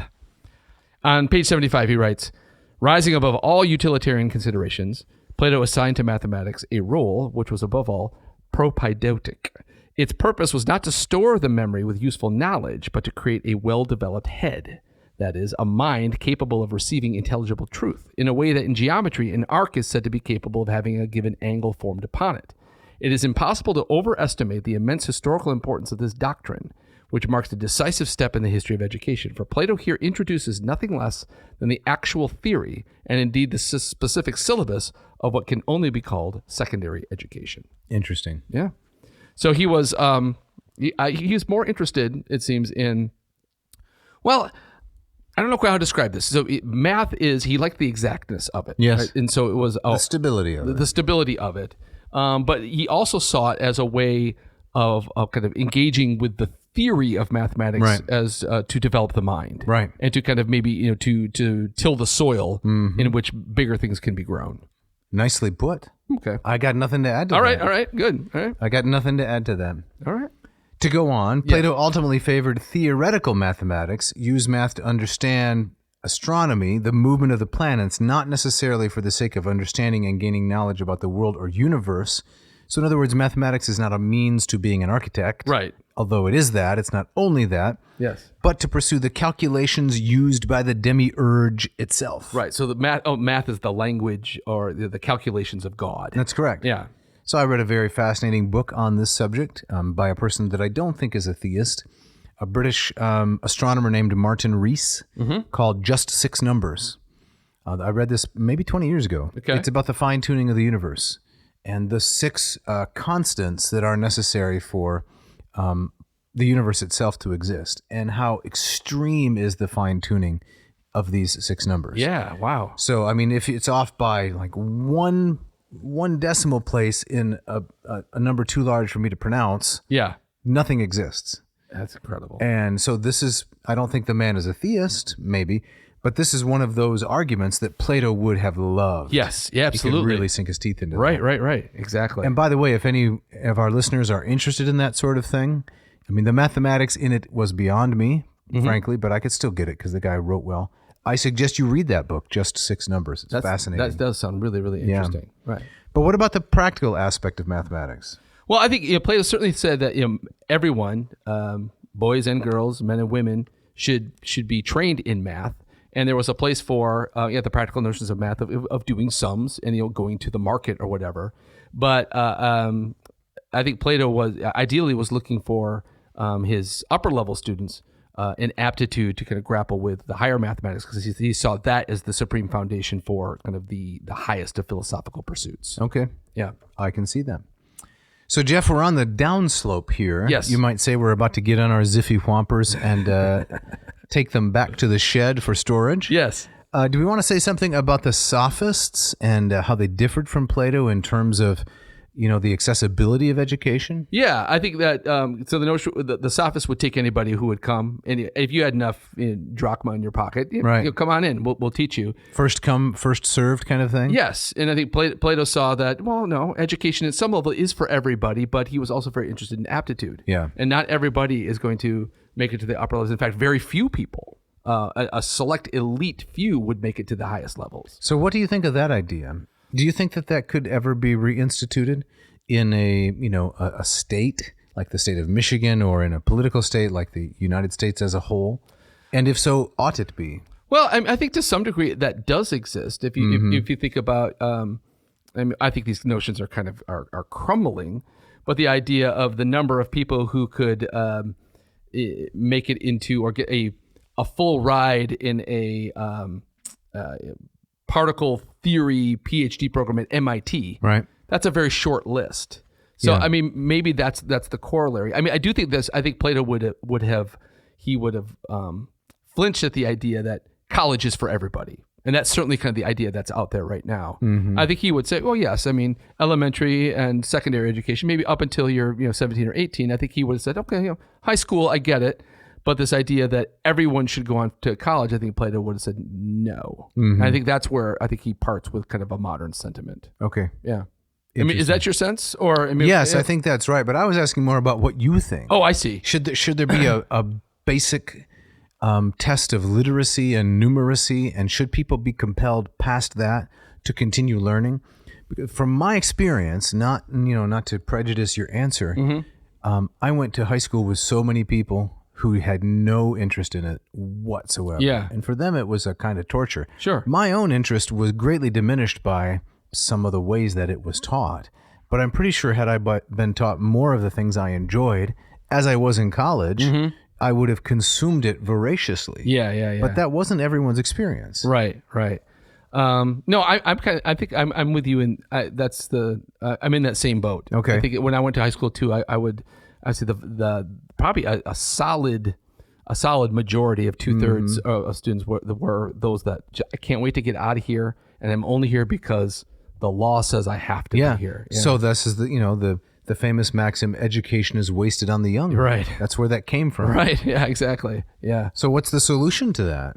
On page 75, he writes, rising above all utilitarian considerations, Plato assigned to mathematics a role which was above all propaidotic. Its purpose was not to store the memory with useful knowledge, but to create a well-developed head. That is, a mind capable of receiving intelligible truth, in a way that in geometry, an arc is said to be capable of having a given angle formed upon it. It is impossible to overestimate the immense historical importance of this doctrine, which marks a decisive step in the history of education. For Plato here introduces nothing less than the actual theory, and indeed the specific syllabus of what can only be called secondary education. Interesting. Yeah. So he was more interested, it seems, in, well, I don't know quite how to describe this. So math is, he liked the exactness of it. Yes. Right? And so it was the stability of it. The stability of it. But he also saw it as a way of kind of engaging with the theory of mathematics, right, as to develop the mind. Right. And to kind of maybe, to till the soil in which bigger things can be grown. Nicely put. Okay. I got nothing to add to All that. right. All right. Good. All right. I got nothing to add to that. All right. To go on, Plato ultimately favored theoretical mathematics, used math to understand astronomy, the movement of the planets, not necessarily for the sake of understanding and gaining knowledge about the world or universe. So in other words, mathematics is not a means to being an architect. Right. Although it is that, it's not only that. Yes. But to pursue the calculations used by the demiurge itself. Right. So the math is the language or the calculations of God. That's correct. Yeah. So I read a very fascinating book on this subject by a person that I don't think is a theist, a British astronomer named Martin Rees, called Just Six Numbers. I read this maybe 20 years ago. Okay. It's about the fine-tuning of the universe and the six constants that are necessary for the universe itself to exist, and how extreme is the fine-tuning of these six numbers. Yeah. Wow. So, I mean, if it's off by like one decimal place in a number too large for me to pronounce, Yeah. nothing exists. That's incredible. And so this is, I don't think the man is a theist, maybe, but this is one of those arguments that Plato would have loved. Yes. Yeah, He absolutely. could really sink his teeth into Right. that. Right. Exactly. And by the way, if any of our listeners are interested in that sort of thing, I mean, the mathematics in it was beyond me, frankly, but I could still get it because the guy wrote well. I suggest you read that book, Just Six Numbers. It's fascinating. That does sound really, really interesting. Right. But what about the practical aspect of mathematics? Well, I think Plato certainly said that everyone, boys and girls, men and women, should be trained in math, and there was a place for the practical notions of math of doing sums and going to the market or whatever. But I think Plato was looking for his upper level students an aptitude to kind of grapple with the higher mathematics, because he saw that as the supreme foundation for kind of the highest of philosophical pursuits. Okay. Yeah. I can see that. So, Jeff, we're on the downslope here. Yes. You might say we're about to get on our ziffy whompers and take them back to the shed for storage. Yes. Do we want to say something about the sophists and how they differed from Plato in terms of, the accessibility of education? Yeah, I think that so the notion the sophists would take anybody who would come, and if you had enough drachma in your pocket, Right. Come on in, we'll teach you. First come, first served kind of thing? Yes, and I think Plato saw that, well, no, education at some level is for everybody, but he was also very interested in aptitude. Yeah. And not everybody is going to make it to the upper levels. In fact, very few people, a select elite few would make it to the highest levels. So what do you think of that idea? Do you think that could ever be reinstituted in a state like the state of Michigan, or in a political state like the United States as a whole? And if so, ought it be? Well, I think to some degree that does exist. If you think about, I think these notions are kind of are crumbling, but the idea of the number of people who could make it into or get a full ride in a particle theory PhD program at MIT, Right. that's a very short list. So, Yeah. I mean, maybe that's the corollary. I mean, I do think this. I think Plato would have flinched at the idea that college is for everybody, and that's certainly kind of the idea that's out there right now. I think he would say, well, yes, I mean, elementary and secondary education, maybe up until you're 17 or 18. I think he would have said, okay, high school, I get it. But this idea that everyone should go on to college, I think Plato would have said no. And I think that's where I think he parts with kind of a modern sentiment. Okay. Yeah. I mean, is that your sense? Or I mean, yes, I think that's right. But I was asking more about what you think. Oh, I see. Should there be a basic test of literacy and numeracy, and should people be compelled past that to continue learning? From my experience, not to prejudice your answer, I went to high school with so many people who had no interest in it whatsoever. Yeah. And for them, it was a kind of torture. Sure. My own interest was greatly diminished by some of the ways that it was taught. But I'm pretty sure had I been taught more of the things I enjoyed as I was in college, I would have consumed it voraciously. Yeah. But that wasn't everyone's experience. Right. No, I think I'm with you, and that's I'm in that same boat. Okay. I think when I went to high school too, I see the probably a solid majority of 2/3 of students were those that I can't wait to get out of here, and I'm only here because the law says I have to be here. Yeah. So this is the famous maxim, education is wasted on the young. Right. That's where that came from. Right. Yeah, exactly. Yeah. So what's the solution to that?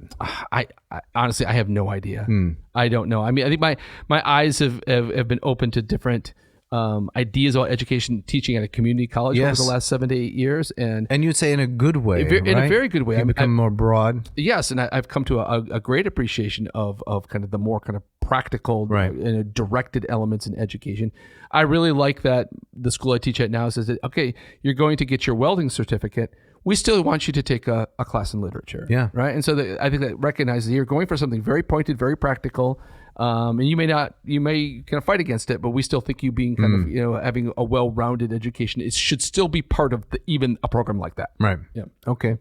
I honestly, I have no idea. I don't know. I mean, I think my eyes have been open to different ideas about education, teaching at a community college over the last 7 to 8 years. And you'd say in a good way, in a very good way. You become more broad. Yes. And I've come to a great appreciation of kind of the more kind of practical and directed elements in education. I really like that the school I teach at now says that, okay, you're going to get your welding certificate. We still want you to take a class in literature. Yeah. Right. And so I think that recognizes you're going for something very pointed, very practical. And you may kind of fight against it, but we still think you being kind of, having a well-rounded education, it should still be part of even a program like that. Right. Yeah. Okay.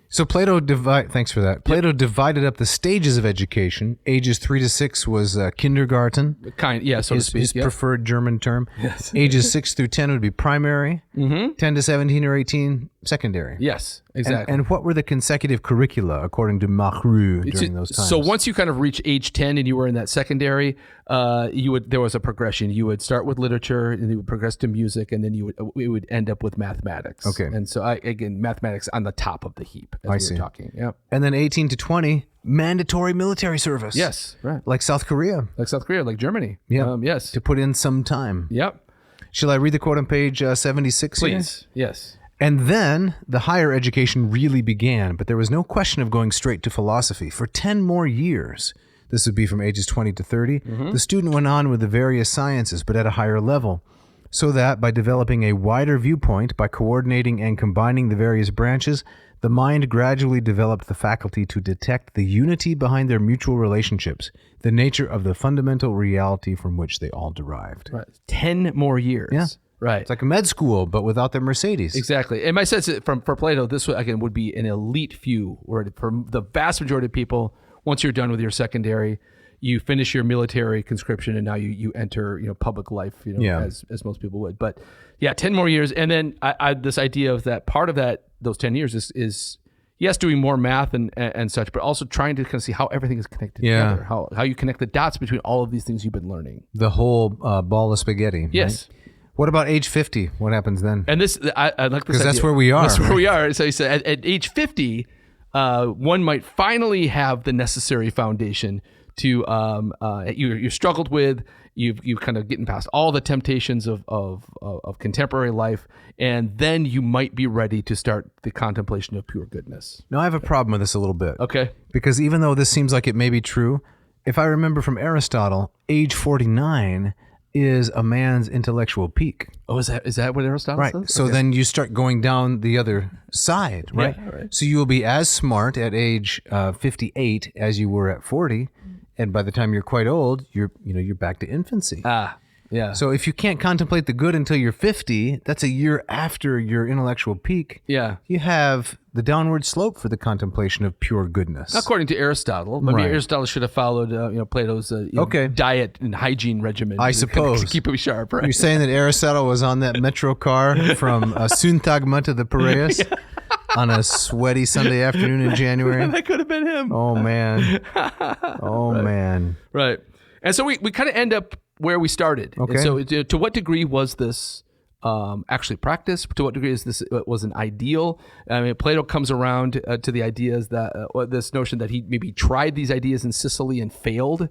So thanks for that. Plato divided up the stages of education. Ages 3 to 6 was kindergarten. So to speak. His preferred German term. Yes. Ages 6 through 10 would be primary. 10 to 17 or 18, secondary. Yes, exactly. And what were the consecutive curricula according to Marrou during those times? So once you kind of reach age 10 and you were in that secondary, there was a progression. You would start with literature, and you would progress to music, and then it would end up with mathematics. Okay. And so mathematics on the top of the heap as we were talking. Yeah. And then 18 to 20, mandatory military service. Yes, right. Like South Korea. Like Germany. Yeah. Yes. To put in some time. Yep. Shall I read the quote on page 76 Please. here? Yes. And then the higher education really began, but there was no question of going straight to philosophy. For 10 more years, this would be from ages 20 to 30, the student went on with the various sciences, but at a higher level. So that by developing a wider viewpoint, by coordinating and combining the various branches, the mind gradually developed the faculty to detect the unity behind their mutual relationships, the nature of the fundamental reality from which they all derived. Right. 10 more years. Yeah. Right. It's like a med school, but without the Mercedes. Exactly. And my sense for Plato, this would be an elite few, where for the vast majority of people, once you're done with your secondary, you finish your military conscription, and now you enter public life, as most people would. But 10 more years, and then I this idea of that part of those 10 years is yes, doing more math and such, but also trying to kind of see how everything is connected together, how you connect the dots between all of these things you've been learning. The whole ball of spaghetti. Yes. Right? What about age 50? What happens then? And I like this because that's where we are. That's where we are. So he said at age 50, one might finally have the necessary foundation to you struggled with. You've kind of getting past all the temptations of contemporary life, and then you might be ready to start the contemplation of pure goodness. Now I have a problem with this a little bit. Okay. Because even though this seems like it may be true, if I remember from Aristotle, age 49 is a man's intellectual peak. Oh, is that what Aristotle says? Right. So then you start going down the other side, right? Yeah, right. So you will be as smart at age 58 as you were at 40, and by the time you're quite old, you're back to infancy. Yeah. So if you can't contemplate the good until you're 50, that's a year after your intellectual peak. Yeah. You have the downward slope for the contemplation of pure goodness. According to Aristotle. Maybe Right. Aristotle should have followed Plato's diet and hygiene regimen. I suppose. To keep it sharp, right? You're saying that Aristotle was on that metro car from Syntagma to the Piraeus on a sweaty Sunday afternoon in January? That could have been him. Oh, man. Oh, man. Right. And so we kind of end up where we started. Okay. And so to what degree was this actually practiced? To what degree is this was an ideal? I mean, Plato comes around to the ideas that this notion that he maybe tried these ideas in Sicily and failed.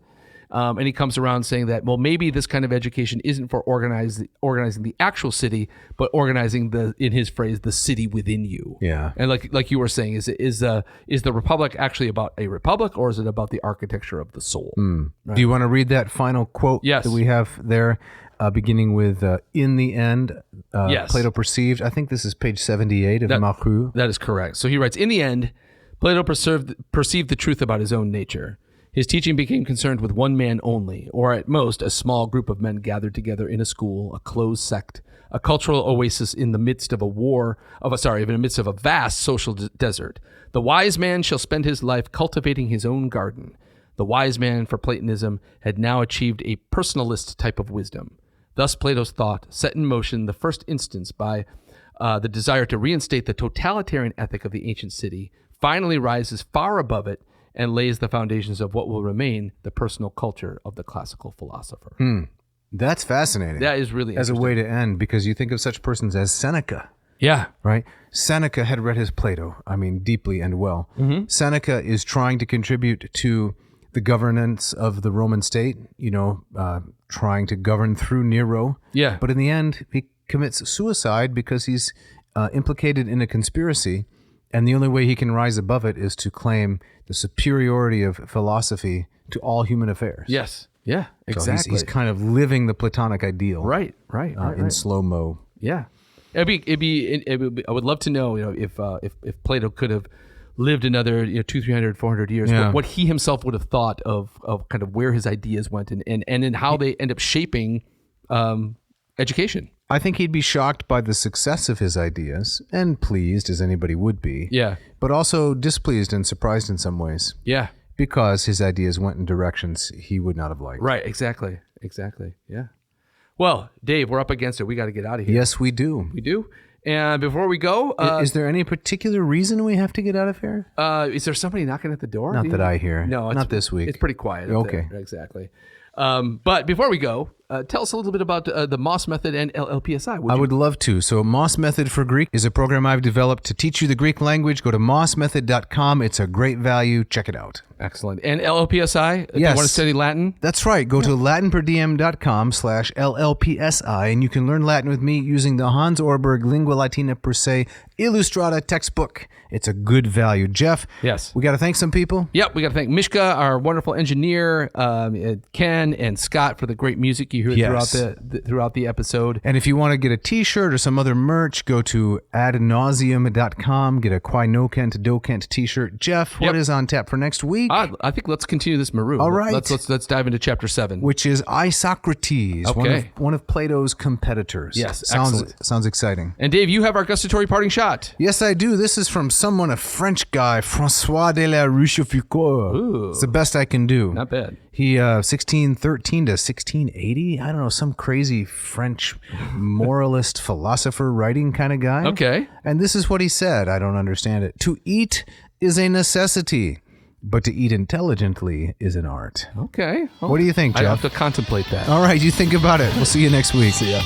And he comes around saying that, well, maybe this kind of education isn't for organizing the actual city, but organizing in his phrase, the city within you. Yeah. And like you were saying, is the republic actually about a republic, or is it about the architecture of the soul? Right? Do you want to read that final quote that we have there, beginning with "In the end, Plato perceived"? I think this is page 78 of Marrou. That is correct. So he writes, "In the end, Plato perceived the truth about his own nature. His teaching became concerned with one man only, or at most a small group of men gathered together in a school, a closed sect, a cultural oasis in the midst of a vast social desert. The wise man shall spend his life cultivating his own garden. The wise man, for Platonism, had now achieved a personalist type of wisdom. Thus Plato's thought, set in motion the first instance by the desire to reinstate the totalitarian ethic of the ancient city, finally rises far above it and lays the foundations of what will remain the personal culture of the classical philosopher." That's fascinating. That is really as a way to end, because you think of such persons as Seneca. Yeah. Right? Seneca had read his Plato, deeply and well. Seneca is trying to contribute to the governance of the Roman state, trying to govern through Nero. Yeah. But in the end, he commits suicide because he's implicated in a conspiracy. And the only way he can rise above it is to claim the superiority of philosophy to all human affairs. Yes. Yeah, exactly. So he's kind of living the Platonic ideal. Right. In slow-mo. Yeah. I would love to know, if Plato could have lived another 200, 300, 400 years, what he himself would have thought of kind of where his ideas went and how they end up shaping education. I think he'd be shocked by the success of his ideas, and pleased as anybody would be. Yeah. But also displeased and surprised in some ways. Yeah. Because his ideas went in directions he would not have liked. Right, exactly. Yeah. Well, Dave, we're up against it. We got to get out of here. Yes, we do. We do. And before we go... is there any particular reason we have to get out of here? Is there somebody knocking at the door? Not that I hear. No, not this week. It's pretty quiet. Okay. Exactly. But before we go, tell us a little bit about the Moss Method and LLPSI. I would love to. So Moss Method for Greek is a program I've developed to teach you the Greek language. Go to mossmethod.com. It's a great value. Check it out. Excellent. And LLPSI, if you want to study Latin? That's right. Go to latinperdiem.com/LLPSI, and you can learn Latin with me using the Hans Orberg Lingua Latina Per Se Illustrata textbook. It's a good value. Jeff, yes, we got to thank some people. Yep, we got to thank Mishka, our wonderful engineer, Ken and Scott for the great music you hear throughout the episode. And if you want to get a t-shirt or some other merch, go to adnauseum.com, get a Quai No Kent Do Kent t-shirt. Jeff, what is on tap for next week? I think let's continue this Marrou. All right. Let's dive into chapter 7. Which is Isocrates, okay. one of Plato's competitors. Yes, sounds exciting. And Dave, you have our gustatory parting shot. Yes, I do. This is from a French guy, François de la Rochefoucauld. Ooh. It's the best I can do. Not bad. He 1613 to 1680. I don't know, some crazy French moralist philosopher writing kind of guy. Okay. And this is what he said. I don't understand it. To eat is a necessity, but to eat intelligently is an art. Okay. What do you think, Jeff? I have to contemplate that. All right, you think about it. We'll see you next week. See ya.